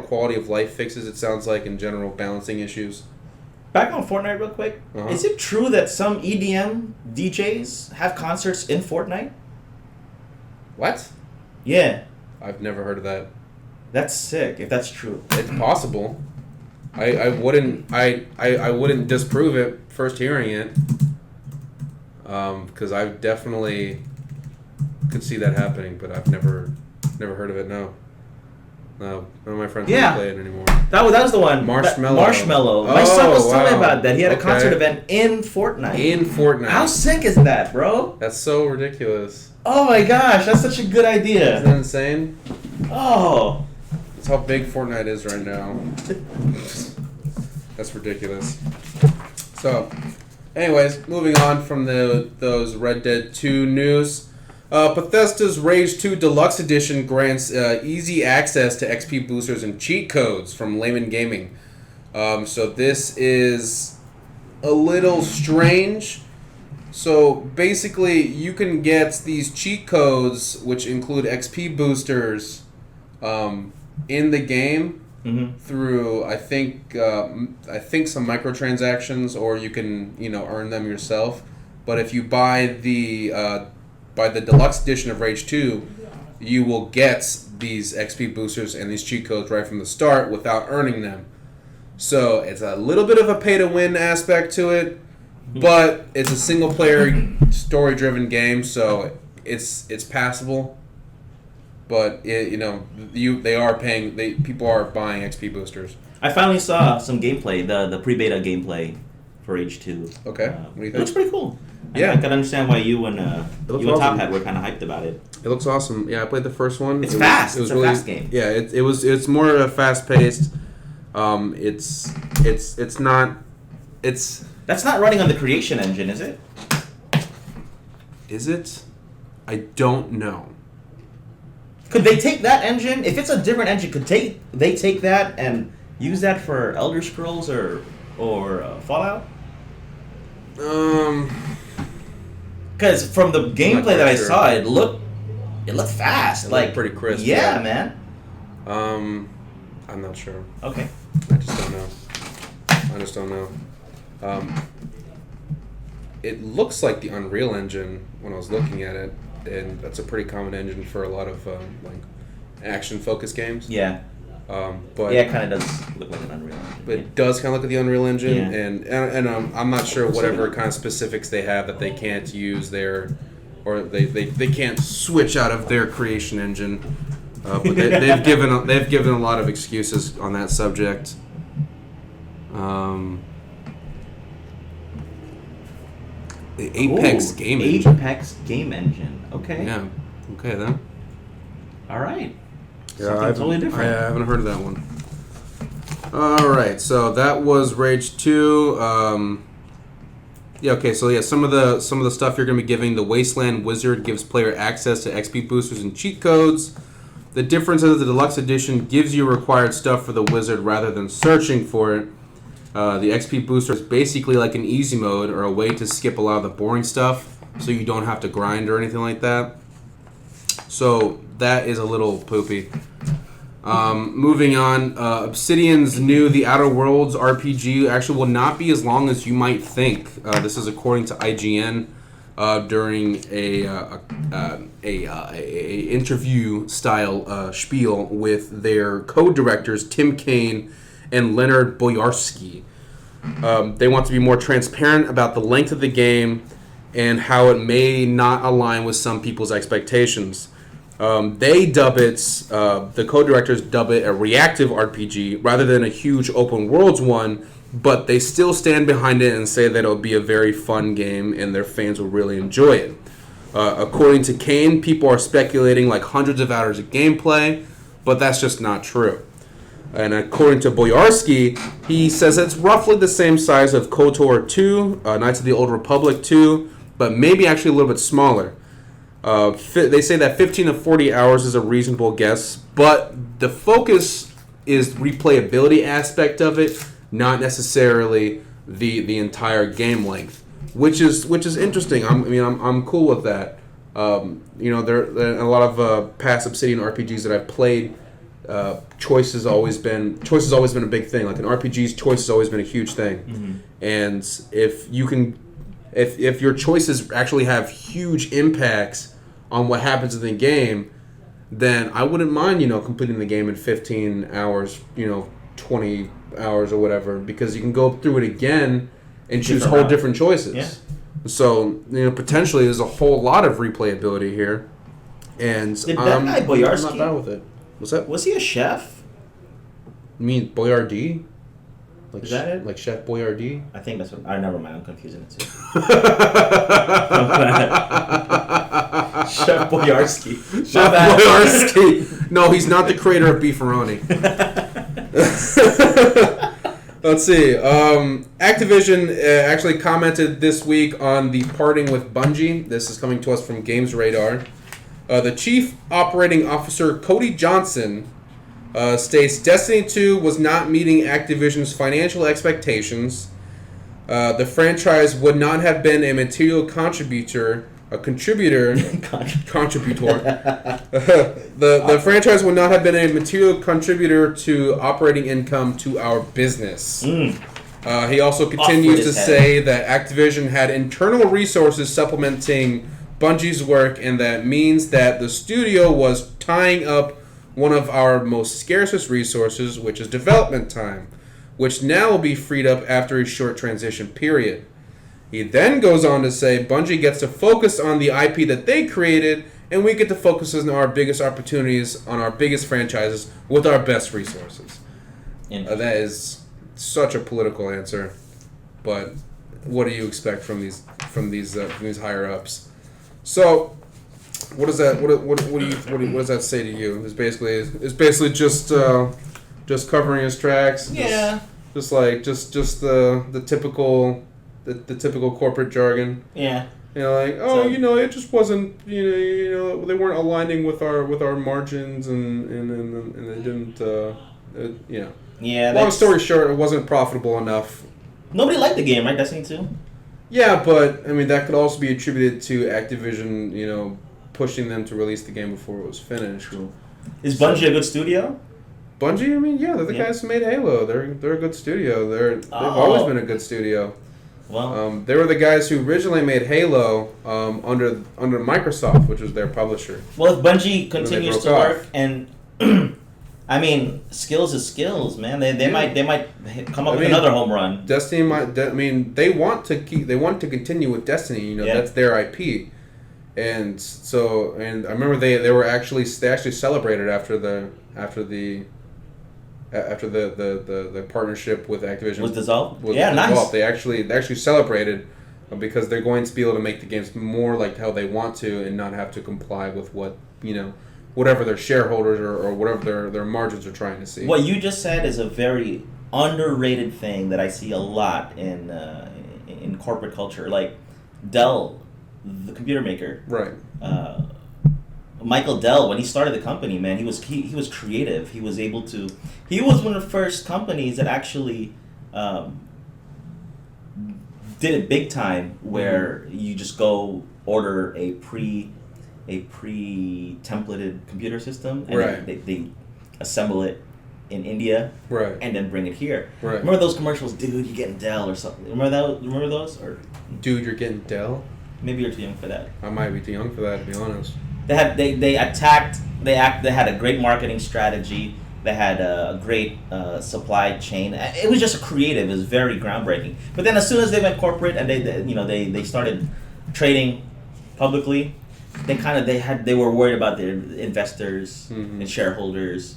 quality of life fixes, it sounds like, and general balancing issues. Back on Fortnite real quick. Uh-huh. Is it true that some EDM DJs have concerts in Fortnite? What? Yeah. I've never heard of that. That's sick, if that's true. It's possible. I wouldn't disprove it first hearing it. Because I definitely could see that happening, but I've never heard of it. No, none of my friends don't play it anymore. That was the one. Marshmello. Marshmello. My son was telling me wow. about that. He had a Okay. concert event in Fortnite. In Fortnite. How sick is that, bro? That's so ridiculous. Oh my gosh, that's such a good Isn't idea. that insane? Oh. That's how big Fortnite is right now. That's ridiculous. So, anyways, moving on from those Red Dead 2 news. Bethesda's Rage 2 Deluxe Edition grants easy access to XP boosters and cheat codes from Layman Gaming. So this is a little strange. So basically, you can get these cheat codes, which include XP boosters, in the game through I think some microtransactions, or you can earn them yourself. But if you buy the deluxe edition of Rage 2, you will get these XP boosters and these cheat codes right from the start without earning them. So it's a little bit of a pay-to-win aspect to it, but it's a single-player, story-driven game, so it's passable. But people are buying XP boosters. I finally saw some gameplay, the pre-beta gameplay for Rage 2. Okay, what do you It think? looks pretty cool. Yeah. I can understand why you and looks Top awesome. Hat were kind of hyped about it. It looks awesome. Yeah, I played the first one. It's fast. It was It's a really fast game. Yeah, it's more fast paced. It's not. It's That's not running on the Creation Engine, is it? Is it? I don't know. Could they take that engine? If it's a different engine, could they take that and use that for Elder Scrolls or Fallout? Because from the gameplay that I sure. saw, it looked fast. It like looked pretty crisp, Yeah, yeah. man. I'm not sure. Okay. I just don't know. It looks like the Unreal Engine when I was looking at it, and that's a pretty common engine for a lot of action-focused games. Yeah. But Yeah, it kind of does look like an Unreal Engine. but it does kind of look at the Unreal Engine, Yeah. and I'm not sure whatever kind of specifics they have that they can't use there, or they can't switch out of their Creation Engine. But they've given a lot of excuses on that subject. The Apex game engine. Apex game engine. Okay. Yeah. Okay then. All right. Yeah, Something totally different. I haven't heard of that one. All right, so that was Rage 2. Some of the stuff you're going to be giving. The Wasteland Wizard gives player access to XP boosters and cheat codes. The difference is the deluxe edition gives you required stuff for the wizard rather than searching for it. The XP booster is basically like an easy mode or a way to skip a lot of the boring stuff so you don't have to grind or anything like that. So that is a little poopy. Moving on, Obsidian's new The Outer Worlds RPG actually will not be as long as you might think. This is according to IGN during a interview style spiel with their co-directors Tim Kaine and Leonard Boyarsky. They want to be more transparent about the length of the game and how it may not align with some people's expectations. They dub it, the co-directors dub it a reactive RPG rather than a huge open worlds one, but they still stand behind it and say that it'll be a very fun game and their fans will really enjoy it. According to Kane, people are speculating like hundreds of hours of gameplay, but that's just not true. And according to Boyarsky, he says it's roughly the same size of KOTOR 2, Knights of the Old Republic 2, but maybe actually a little bit smaller. They say that 15 to 40 hours is a reasonable guess, but the focus is replayability aspect of it, not necessarily the entire game length, which is interesting. I'm cool with that. There a lot of past Obsidian RPGs that I've played. Choice has always been a big thing. Like in RPGs, choice has always been a huge thing. Mm-hmm. And if your choices actually have huge impacts on what happens in the game, then I wouldn't mind, completing the game in 15 hours, 20 hours or whatever, because you can go through it again and choose whole different choices. Yeah. So, potentially there's a whole lot of replayability here. And did that guy Boyarsky, I'm not bad with it. What's that? Was he a chef? You mean Boyardee? Like is that it? Like Chef Boyardee? I think that's what... never mind. I'm confusing it too. Chef Boyarsky. Chef Boyarsky. No, he's not the creator of Beefaroni. Let's see. Activision actually commented this week on the parting with Bungie. This is coming to us from Games Radar. The Chief Operating Officer, Cody Johnson, states Destiny 2 was not meeting Activision's financial expectations. The franchise would not have been a material contributor. The franchise would not have been a material contributor to operating income to our business. He also continues to say that Activision had internal resources supplementing Bungie's work, and that means that the studio was tying up one of our most scarcest resources, which is development time, which now will be freed up after a short transition period. He then goes on to say Bungie gets to focus on the IP that they created, and we get to focus on our biggest opportunities, on our biggest franchises, with our best resources. That is such a political answer, but what do you expect from these higher ups? So, what does that what does that say to you? It's basically just covering his tracks. Yeah. Just the typical corporate jargon. Yeah. It just wasn't they weren't aligning with our margins and they didn't Yeah. Long story short, it wasn't profitable enough. Nobody liked the game, right? Destiny 2? Yeah, but that could also be attributed to Activision, pushing them to release the game before it was finished. Is Bungie a good studio? Bungie, they're the guys who made Halo. They're a good studio. They've always been a good studio. Well, they were the guys who originally made Halo under Microsoft, which was their publisher. Well, if Bungie continues to work and skills is skills, man. They might come up with another home run. Destiny might. They want to continue with Destiny. That's their IP, and I remember they actually celebrated after the partnership with Activision was dissolved. Nice. They actually celebrated because they're going to be able to make the games more like how they want to and not have to comply with what whatever their shareholders or whatever their margins are trying to see. What you just said is a very underrated thing that I see a lot in corporate culture. Like Dell, the computer maker. Right. Michael Dell, when he started the company, man, he was creative. He was one of the first companies that actually did it big time, where you just go order a pre-templated computer system, and right. assemble it in India, Right. and then bring it here. Right. Remember those commercials, dude? You're getting Dell or something. Remember those? Or Dude, you're getting Dell? maybe you're too young for that. I might be too young for that, to be honest. They had they had a great marketing strategy. They had a great supply chain. It was just creative. It was very groundbreaking. But then as soon as they went corporate and they started trading publicly, they were worried about their investors Mhm. and shareholders,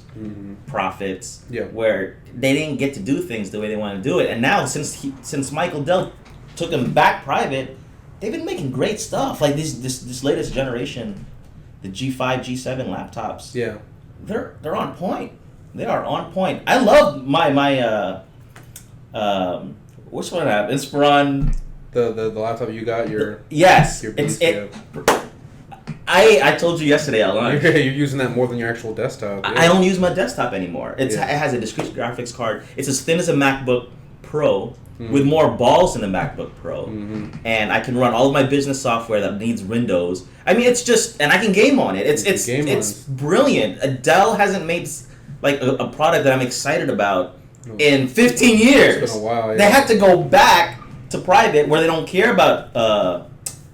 profits. Yeah. Where they didn't get to do things the way they want to do it. And now since Michael Dell took them back private, they've been making great stuff. Like this latest generation, the G5, G7 laptops. Yeah. They're on point. They are on point. I love my which one I have? Inspiron. The laptop you got, your Yes. Beast, I told you yesterday at lunch. You're using that more than your actual desktop. I don't use my desktop anymore. It Yeah. has a discrete graphics card. It's as thin as a MacBook Pro with more balls than the MacBook Pro. And I can run all of my business software that needs Windows. I mean, it's just, and I can game on it. It's brilliant. Dell hasn't made like a product that I'm excited about in 15 years. It's been a while, yeah. They had to go back to private where they don't care about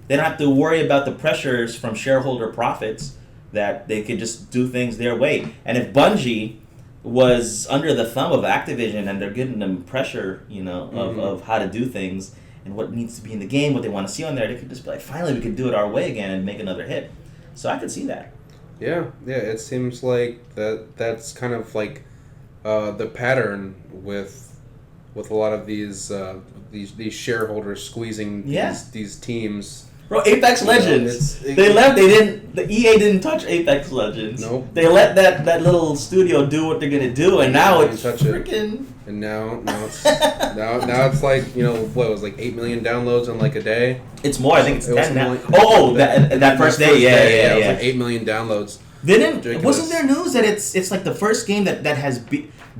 they don't have to worry about the pressures from shareholder profits, that they could just do things their way. And if Bungie was under the thumb of Activision and they're giving them pressure, of how to do things and what needs to be in the game, what they want to see on there, they could just be like, finally we could do it our way again and make another hit. So I could see that. Yeah. It seems like that's kind of like the pattern with a lot of these shareholders squeezing these teams. Bro, Apex Legends. They left. The EA didn't touch Apex Legends. Nope. They let that little studio do what they're gonna do, and now it's freaking. And now it's now it's like, what it was like 8 million downloads in like a day. It's more. I think it's 10 now. Like, that first day. Yeah. It was like 8 million downloads. Wasn't there news that it's like the first game that has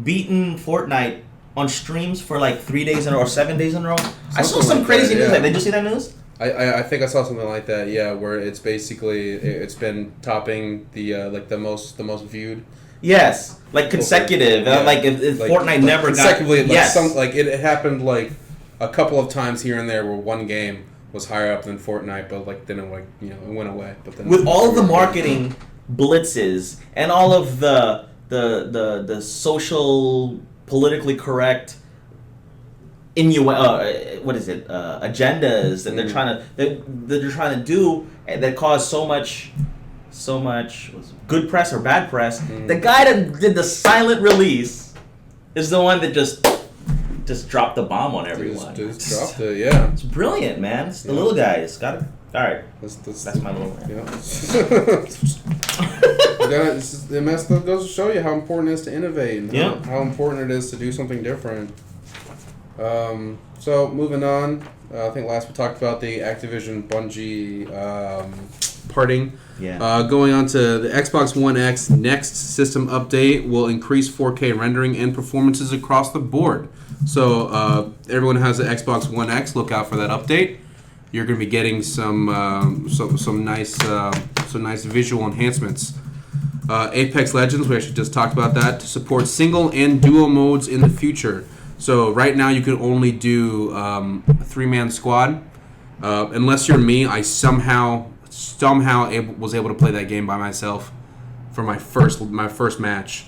beaten Fortnite on streams for like 3 days in a row or 7 days in a row? I saw some crazy news. Did you see that news? I think I saw something like that. Yeah, where it's basically it's been topping the like the most viewed. Yes, like consecutive. Yeah. Like if Fortnite never got consecutively. yes. It happened like a couple of times here and there where one game was higher up than Fortnite, but like then it went away. But then with all the marketing blitzes and all of the social politically correct agendas that they're trying to do that cause so much good press or bad press. The guy that did the silent release is the one that just dropped the bomb on everyone. Just dropped it, yeah. It's brilliant, man. It's the little guys. Got it. All right. That's my little rant. Yeah. That goes to show you how important it is to innovate and how important it is to do something different. So moving on, I think last we talked about the Activision Bungie parting. Yeah. Going on to the Xbox One X next system update will increase 4K rendering and performances across the board. So everyone who has the Xbox One X, look out for that update. You're going to be getting some nice visual enhancements. Apex Legends, we actually just talked about that, to support single and duo modes in the future. So right now you can only do a 3-man squad. Unless you're me, I somehow was able to play that game by myself for my first match.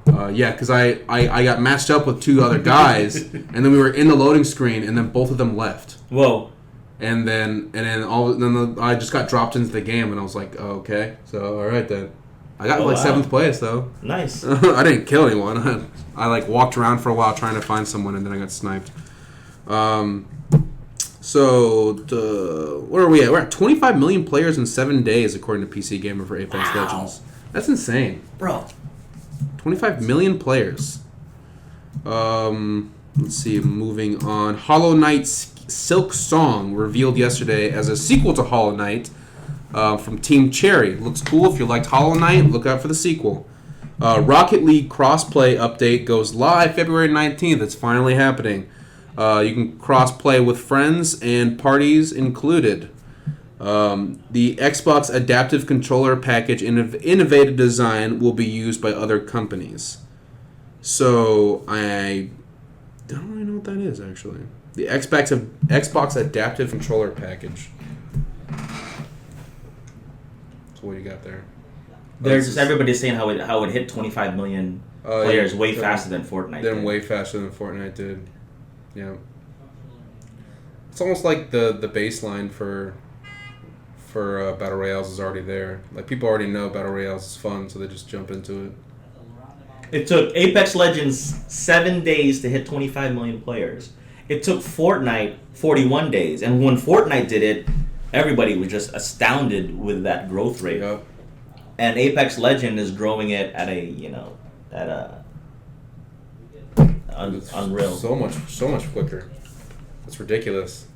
Because I got matched up with 2 other guys, and then we were in the loading screen, and then both of them left. Whoa. And then I just got dropped into the game, and I was like, oh, okay, so all right then. I got 7th place though. Nice. I didn't kill anyone. I like walked around for a while trying to find someone, and then I got sniped. Where are we at? We're at 25 million players in 7 days, according to PC Gamer for Apex Legends. That's insane, bro. 25 million players. Let's see. Moving on. Hollow Knight's Silk Song revealed yesterday as a sequel to Hollow Knight. From Team Cherry. Looks cool. If you liked Hollow Knight, look out for the sequel. Rocket League crossplay update goes live February 19th. It's finally happening. You can crossplay with friends and parties included. The Xbox Adaptive Controller Package innovative design will be used by other companies. So I don't really know what that is actually. The Xbox Adaptive Controller Package. So what do you got there? There's just everybody's saying how it hit 25 million players way faster than Fortnite. Then way faster than Fortnite did. Yeah. It's almost like the baseline for Battle Royales is already there. Like, people already know Battle Royales is fun, so they just jump into it. It took Apex Legends 7 days to hit 25 million players. It took Fortnite 41 days. And when Fortnite did it, everybody was just astounded with that growth rate. Yep. And Apex Legend is growing it at unreal. So much quicker. It's ridiculous.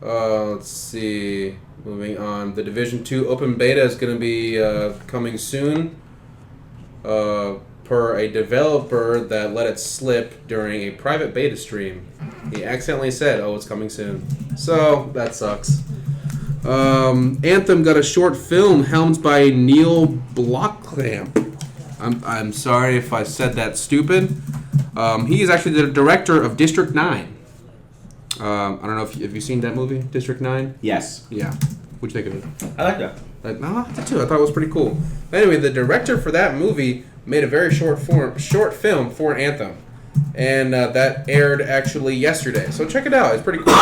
Let's see. Moving on. The Division 2 open beta is going to be coming soon. Per a developer that let it slip during a private beta stream. He accidentally said, "Oh, it's coming soon." So, that sucks. Anthem got a short film helmed by Neil Blomkamp. I'm sorry if I said that stupid. He is actually the director of District 9. I don't know if have you seen that movie, District 9? Yes. Yeah. What'd you think of it? I like that. I did too. I thought it was pretty cool. But anyway, the director for that movie made a very short film for Anthem, and that aired actually yesterday. So check it out. It's pretty cool.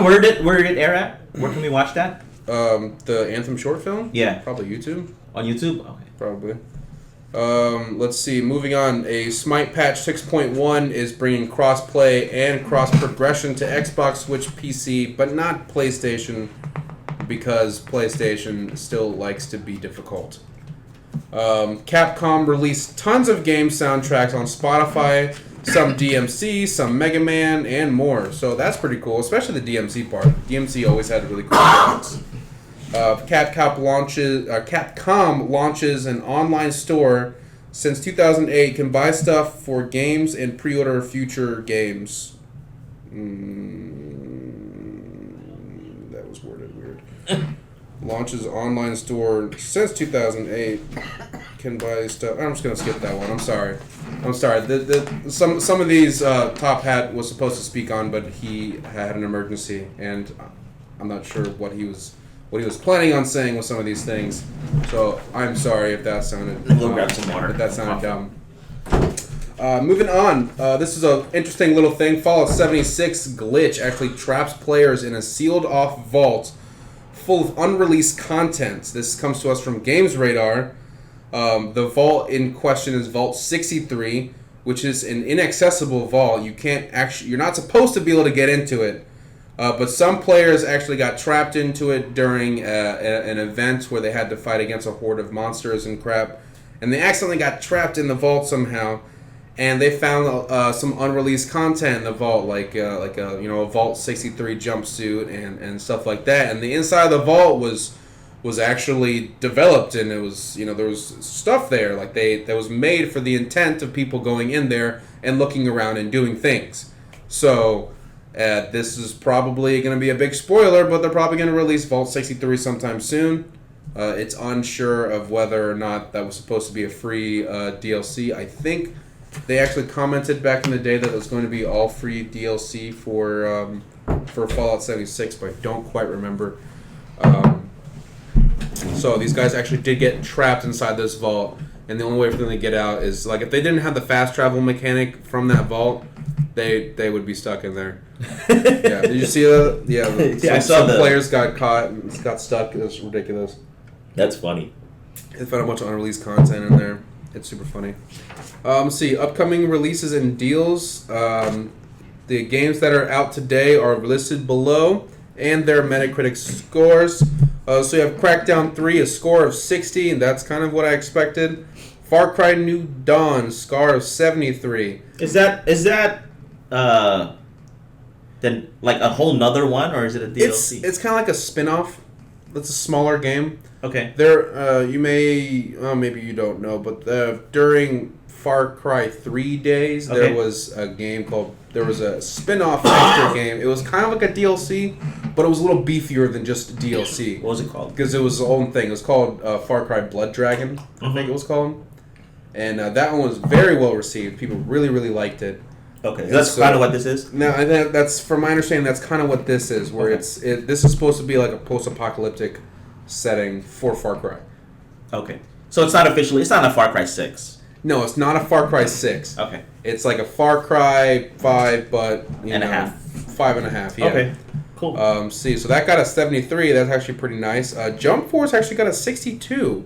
Where did it air at? Where can we watch that? The Anthem short film? Yeah. Probably YouTube. On YouTube? Okay. Probably. Let's see. Moving on. A Smite patch 6.1 is bringing cross-play and cross-progression to Xbox, Switch, PC, but not PlayStation, because PlayStation still likes to be difficult. Capcom released tons of game soundtracks on Spotify, some DMC, some Mega Man, and more. So that's pretty cool, especially the DMC part. DMC always had really cool songs. Capcom launches an online store since 2008. Can buy stuff for games and pre-order future games. That was worded weird. Launches online store since 2008. Can buy stuff. I'm just gonna skip that one. I'm sorry. Some of these Top Hat was supposed to speak on, but he had an emergency, and I'm not sure what he was planning on saying with some of these things. So I'm sorry if that sounded. We'll grab some water. If that sounded dumb. Moving on. This is an interesting little thing. Fallout 76 glitch actually traps players in a sealed-off vault full of unreleased content. This comes to us from Games Radar. The vault in question is Vault 63, which is an inaccessible vault. You're not supposed to be able to get into it. But some players actually got trapped into it during an event where they had to fight against a horde of monsters and crap, and they accidentally got trapped in the vault somehow, and they found some unreleased content in the vault, like a Vault 63 jumpsuit and stuff like that. And the inside of the vault was actually developed, and it was there was stuff there that was made for the intent of people going in there and looking around and doing things. So. This is probably going to be a big spoiler, but they're probably going to release Vault 63 sometime soon. It's unsure of whether or not that was supposed to be a free DLC. I think they actually commented back in the day that it was going to be all free DLC for Fallout 76, but I don't quite remember. So these guys actually did get trapped inside this vault, and the only way for them to get out is, like, if they didn't have the fast travel mechanic from that vault, they would be stuck in there. Yeah, did you see that? Yeah, I saw some that. players got caught and got stuck. It was ridiculous. That's funny. They found a bunch of unreleased content in there. It's super funny. Let's see, upcoming releases and deals. The games that are out today are listed below, and their Metacritic scores. So you have Crackdown 3, a score of 60, and that's kind of what I expected. Far Cry New Dawn, score of 73. Is that then like a whole nother one, or is it a DLC? It's kind of like a spin-off. It's a smaller game. Okay. There, you may, maybe you don't know, but during Far Cry 3 days, Okay. there was a game called... There was a spin-off extra game. It was kind of like a DLC, but it was a little beefier than just DLC. What was it called? Because it was its own thing. It was called Far Cry Blood Dragon, I think it was called. And that one was very well received. People really, really liked it. Okay, And that's so- kind of what this is. Now, I think that's from my understanding. That's kind of what this is. Where Okay. this is supposed to be like a post-apocalyptic setting for Far Cry. Okay, so it's not officially. It's not a Far Cry 6. No, it's not a Far Cry 6. Okay. It's like a Far Cry 5, but you And a know, half. 5.5. Yeah. Okay. Cool. So that got a 73. That's actually pretty nice. Jump Force actually got a 62.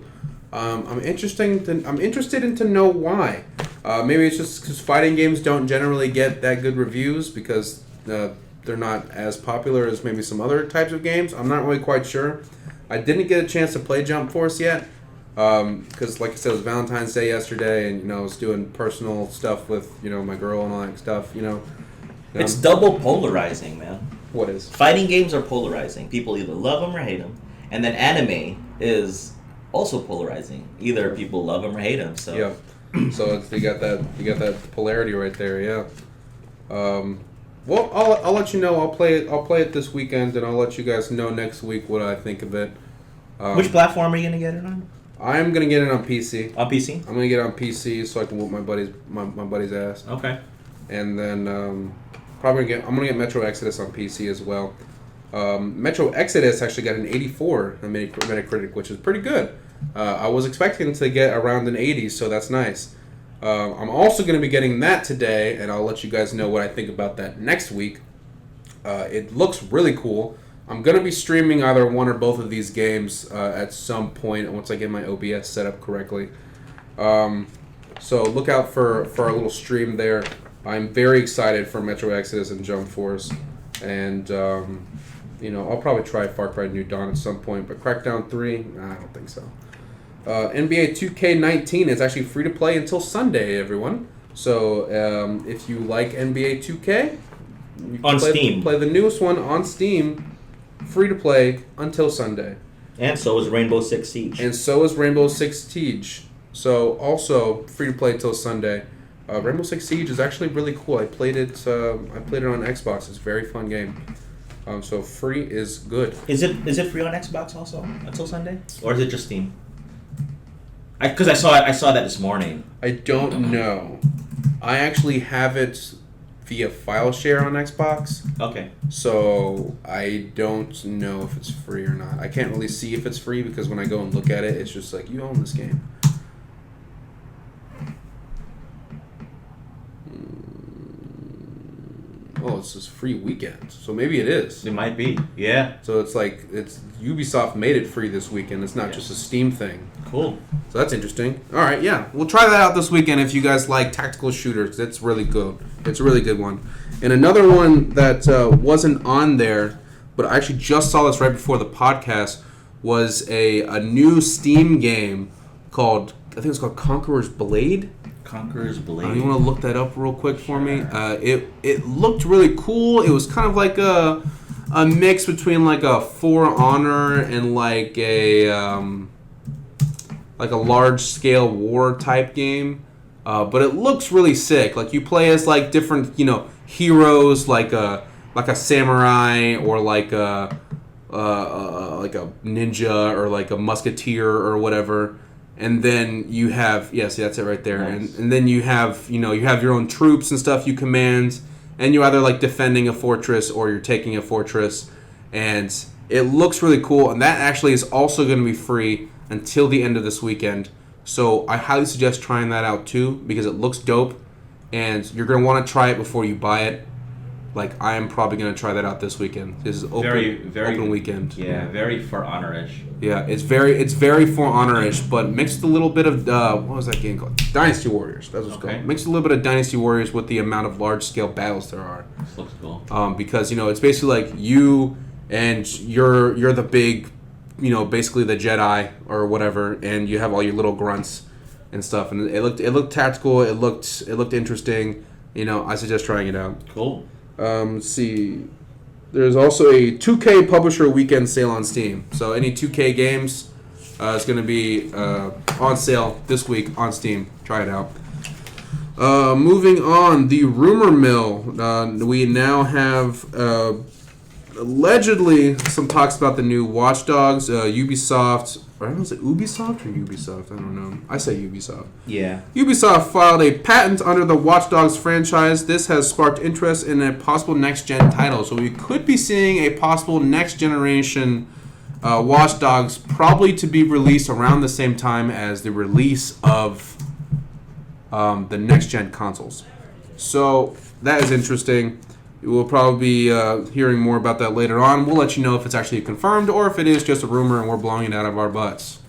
I'm interested in to know why. Maybe it's just because fighting games don't generally get that good reviews because they're not as popular as maybe some other types of games. I'm not really quite sure. I didn't get a chance to play Jump Force yet because, like I said, it was Valentine's Day yesterday, and I was doing personal stuff with my girl and all that stuff. It's double polarizing, man. What is? Fighting games are polarizing. People either love them or hate them, and then anime is also polarizing. Either people love them or hate them. So Yeah. So you got that polarity right there. Yeah. Well, I'll let you know. I'll play it this weekend, and I'll let you guys know next week what I think of it. which platform are you gonna get it on? I'm gonna get it on PC. On PC. I'm gonna get it on PC so I can whoop my buddy's ass, Okay. and then I'm gonna get Metro Exodus on PC as well. Metro Exodus actually got an 84 on Metacritic, which is pretty good. I was expecting to get around an 80, so that's nice. I'm also going to be getting that today, and I'll let you guys know what I think about that next week. It looks really cool. I'm going to be streaming either one or both of these games at some point once I get my OBS set up correctly. So look out for our little stream there. I'm very excited for Metro Exodus and Jump Force, and I'll probably try Far Cry New Dawn at some point, but Crackdown 3, I don't think so. NBA 2K19 is actually free to play until Sunday, everyone. So if you like NBA 2K, you can On Steam. play the newest one on Steam, free to play until Sunday. And so is Rainbow Six Siege. And so is Rainbow Six Siege. So also free to play until Sunday. Rainbow Six Siege is actually really cool. I played it on Xbox. It's a very fun game. So free is good. Is it free on Xbox also until Sunday, or is it just Steam? Because I saw that this morning. I don't know. I actually have it via file share on Xbox, Okay. so I don't know if it's free or not. I can't really see if it's free because when I go and look at it, it's just like, you own this game. Oh, it's this free weekend, so maybe it is. It might be. Yeah. So it's like Ubisoft made it free this weekend. It's not just a Steam thing. Cool. So that's interesting. All right, yeah. We'll try that out this weekend if you guys like tactical shooters. It's really good. It's a really good one. And another one that wasn't on there, but I actually just saw this right before the podcast, was a new Steam game called, I think it's called Conqueror's Blade. Conqueror's Blade. You want to look that up real quick for me? It looked really cool. It was kind of like a mix between like a For Honor and like a large scale war type game. But it looks really sick. Like you play as like different heroes, like a samurai or like a ninja or like a musketeer or whatever. And then you have, see, that's it right there. Nice. And then you have, you have your own troops and stuff you command, and you're either like defending a fortress or you're taking a fortress. And it looks really cool. And that actually is also going to be free until the end of this weekend. So I highly suggest trying that out too because it looks dope, and you're going to want to try it before you buy it. Like I am probably going to try that out this weekend. This is open weekend. Yeah, very For Honor-ish. Yeah, it's very For Honor-ish, but mixed a little bit of what was that game called? Dynasty Warriors. That's what it's called. Mixed a little bit of Dynasty Warriors with the amount of large scale battles there are. This looks cool. Because it's basically like you and you're the big, basically the Jedi or whatever, and you have all your little grunts and stuff, and it looked tactical. It looked interesting. I suggest trying it out. Cool. Let's see. There's also a 2K Publisher Weekend sale on Steam. So any 2K games is going to be on sale this week on Steam. Try it out. Moving on, the rumor mill. We now have allegedly some talks about the new Watch Dogs. Ubisoft. I don't know, is it Ubisoft or Ubisoft? I don't know. I say Ubisoft. Yeah. Ubisoft filed a patent under the Watch Dogs franchise. This has sparked interest in a possible next-gen title. So we could be seeing a possible next-generation Watch Dogs, probably to be released around the same time as the release of the next-gen consoles. So that is interesting. We'll probably be hearing more about that later on. We'll let you know if it's actually confirmed or if it is just a rumor and we're blowing it out of our butts.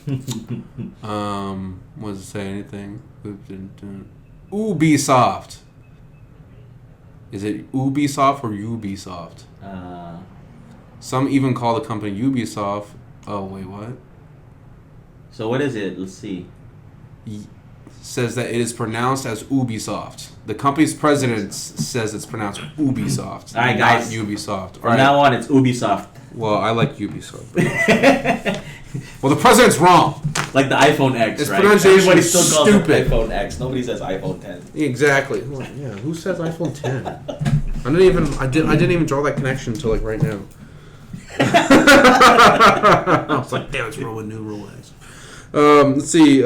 Was it say anything? Ubisoft. Is it Ubisoft or Ubisoft? Some even call the company Ubisoft. Oh, wait, what? So what is it? Let's see. Says that it is pronounced as Ubisoft. The company's president says it's pronounced Ubisoft. All right, guys. Not Ubisoft. From now on, it's Ubisoft. Well, I like Ubisoft. Well, the president's wrong. Like the iPhone X, Its right? pronunciation Everybody is still calls stupid. it iPhone X. Nobody says iPhone 10. Exactly. Well, yeah. Who says iPhone 10? I didn't even draw that connection until like right now. I was like, damn, it's Roman numeral X. Let's see.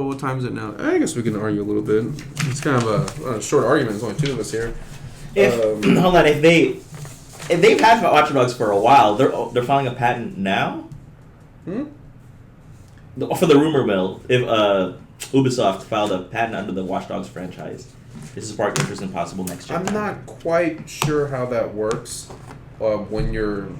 What time is it now? I guess we can argue a little bit. It's kind of a short argument. There's only two of us here. Hold on. If they've had Watch Dogs for a while, they're filing a patent now. For the rumor mill, if Ubisoft filed a patent under the Watch Dogs franchise, this is sparked interest in possible next gen. I'm not quite sure how that works when you're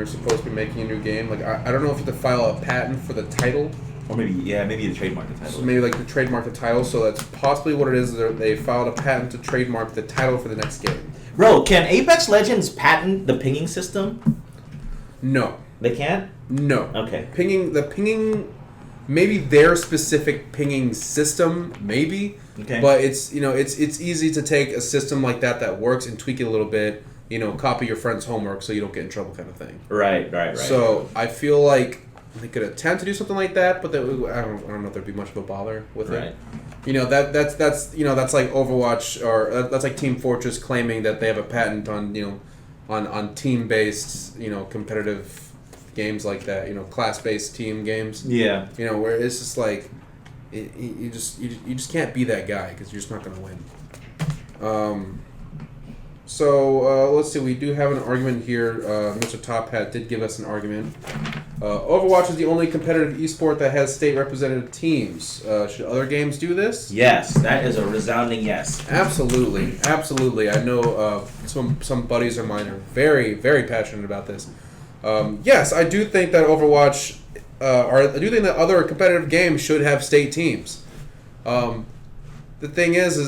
supposed to be making a new game. Like I don't know if you have to file a patent for the title. Or maybe the trademark the title. So maybe like to trademark the title. So that's possibly what it is. They filed a patent to trademark the title for the next game. Bro, can Apex Legends patent the pinging system? No. They can't? No. Okay. Pinging, maybe their specific pinging system, maybe. Okay. But it's it's easy to take a system like that works and tweak it a little bit. Copy your friend's homework so you don't get in trouble, kind of thing. Right. So I feel like they could attempt to do something like that, but I don't know if there'd be much of a bother with it. That's like Overwatch or that's like Team Fortress claiming that they have a patent on on team based competitive games like that, class based team games. Yeah. Where it's just like you just can't be that guy because you're just not gonna win. So let's see. We do have an argument here. Mr. Top Hat did give us an argument. Overwatch is the only competitive esport that has state representative teams. Should other games do this? Yes, that is a resounding yes. Absolutely. I know some buddies of mine are very, very passionate about this. Yes, I do think that Overwatch, or I do think that other competitive games should have state teams. The thing is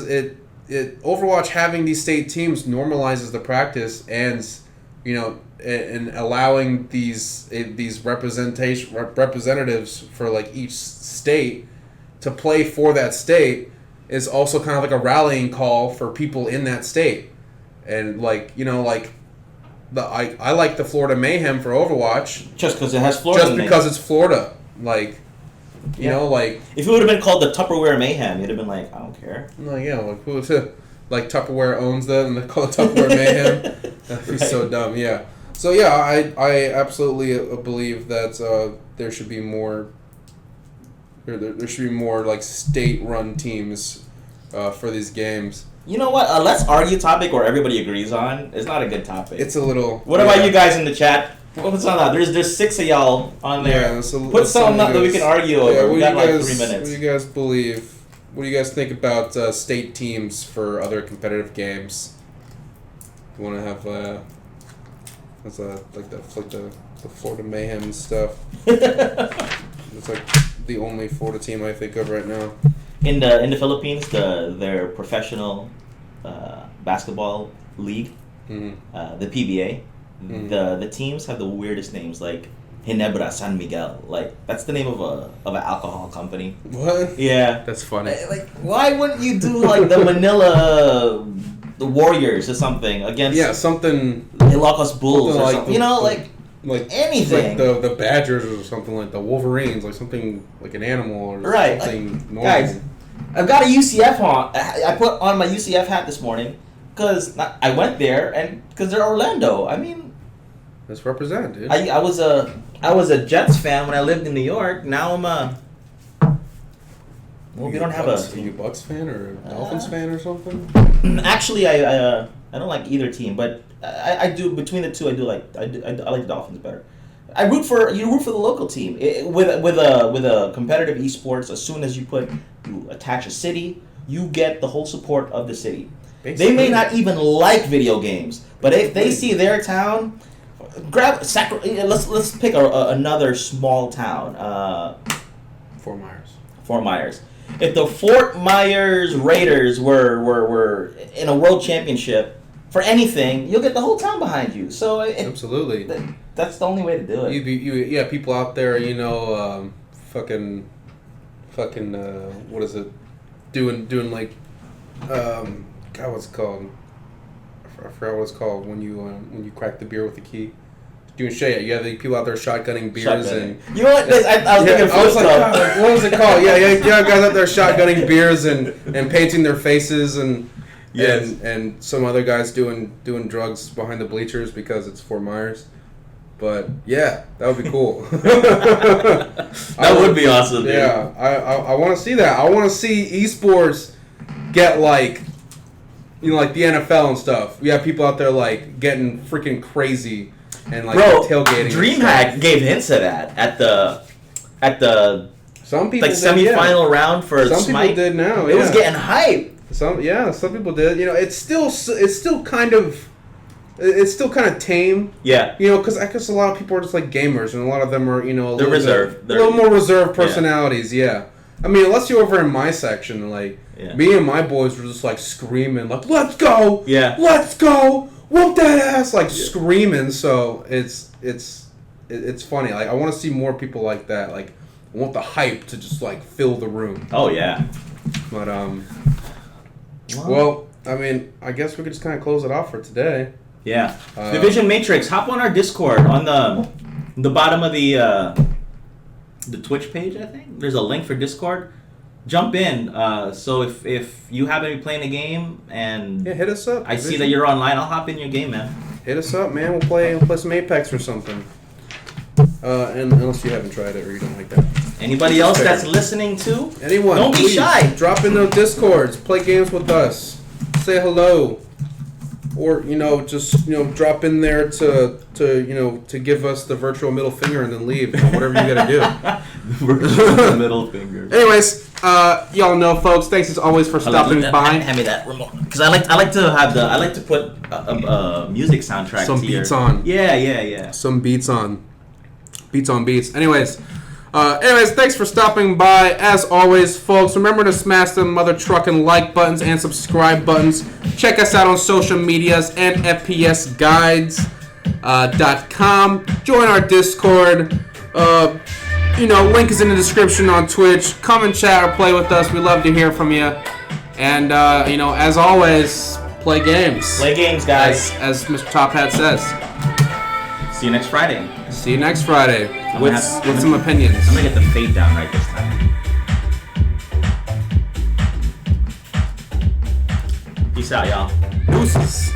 Overwatch having these state teams normalizes the practice and and allowing these representatives for like each state to play for that state is also kind of like a rallying call for people in that state. And I like the Florida Mayhem for Overwatch just because it has Florida. Just because it's Florida, you know, if it would have been called the Tupperware Mayhem, you'd have been like, I don't care. Who was it? Like Tupperware owns them and they call it Tupperware Mayhem. That'd be so dumb. Yeah. So yeah, I absolutely believe that there should be more. There should be more like state-run teams for these games. You know what? Let's argue topic where everybody agrees on. It's not a good topic. It's a little. What about you guys in the chat? What's on that? There's 6 of y'all on there. Yeah, put something up that we can argue over. We got like 3 minutes. What do you guys believe? What do you guys think about state teams for other competitive games? You want to have the Florida Mayhem stuff. It's like the only Florida team I think of right now. In the Philippines, their professional basketball league, the PBA, the teams have the weirdest names like Ginebra San Miguel. Like that's the name of an alcohol company. What? Yeah. That's funny. Like why wouldn't you do like the Manila the Warriors or something against something Ilocos Bulls or like something. Like anything. Like the Badgers or something like the Wolverines, like something like an animal or something normal. Guys, I've got a UCF on. I put on my UCF hat this morning because I went there and because they're Orlando. I mean, Let's represent, dude. I was a Jets fan when I lived in New York. Now I'm a. Well, we don't have Bucks, a. Are you a Bucks fan or a Dolphins fan or something? Actually, I don't like either team, but I do between the two. I like the Dolphins better. You root for the local team with a competitive esports. As soon as you attach a city, you get the whole support of the city. Basically. They may not even like video games, but if they see their town, let's pick another small town. Fort Myers. Fort Myers. If the Fort Myers Raiders were in a world championship for anything, you'll get the whole town behind you. So Absolutely. That's the only way to do it. You people out there, fucking, what is it? Doing like, God, what's it called? I forgot what it's called when you crack the beer with the key. Doing shit. You have the people out there shotgunning beers and. You know what? I was thinking. I was like, God, what was it called? Yeah, guys out there shotgunning beers and painting their faces and. Yes. And some other guys doing drugs behind the bleachers because it's Fort Myers. But yeah, that would be cool. That would be awesome, dude. Yeah, I want to see that. I want to see esports get like the NFL and stuff. We have people out there like getting freaking crazy and like tailgating. DreamHack gave hints of that at the some people like semifinal round for some Smite. people did now. It was getting hype. Some people did. It's still kind of tame. Yeah. Because I guess a lot of people are just like gamers, and a lot of them are they're reserved. A little more reserved personalities. Yeah. I mean, unless you're over in my section, like me and my boys were just like screaming, like "Let's go! Yeah. Let's go! Whoop that ass!" Like screaming. So it's funny. Like I want to see more people like that. Like I want the hype to just like fill the room. Oh yeah. But well, I mean, I guess we could just kind of close it off for today. Yeah. Division Matrix. Hop on our Discord on the bottom of the Twitch page. I think there's a link for Discord. Jump in. So if you happen to be playing a game and hit us up. I see that you're online, I'll hop in your game, man. Hit us up, man. We'll play some Apex or something. And unless you haven't tried it or you don't like that. Anybody else that's listening to? Anyone? Don't be please, shy. Drop in those Discords. Play games with us. Say hello. Or just drop in there to give us the virtual middle finger and then leave. Whatever you gotta do. Virtual middle finger. Anyways, y'all know, folks. Thanks as always for stopping by. Hand me that remote because I like to put a music soundtrack. Some beats on. Yeah. Some beats on. Beats. Anyways, thanks for stopping by. As always, folks, remember to smash the mother trucking like buttons and subscribe buttons. Check us out on social medias and fpsguides.com. Join our Discord. Link is in the description on Twitch. Come and chat or play with us. We love to hear from you. And, as always, play games. Play games, guys. As Mr. Top Hat says. See you next Friday. See you next Friday with some opinions. I'm going to get the fade down right this time. Peace out, y'all. Deuces.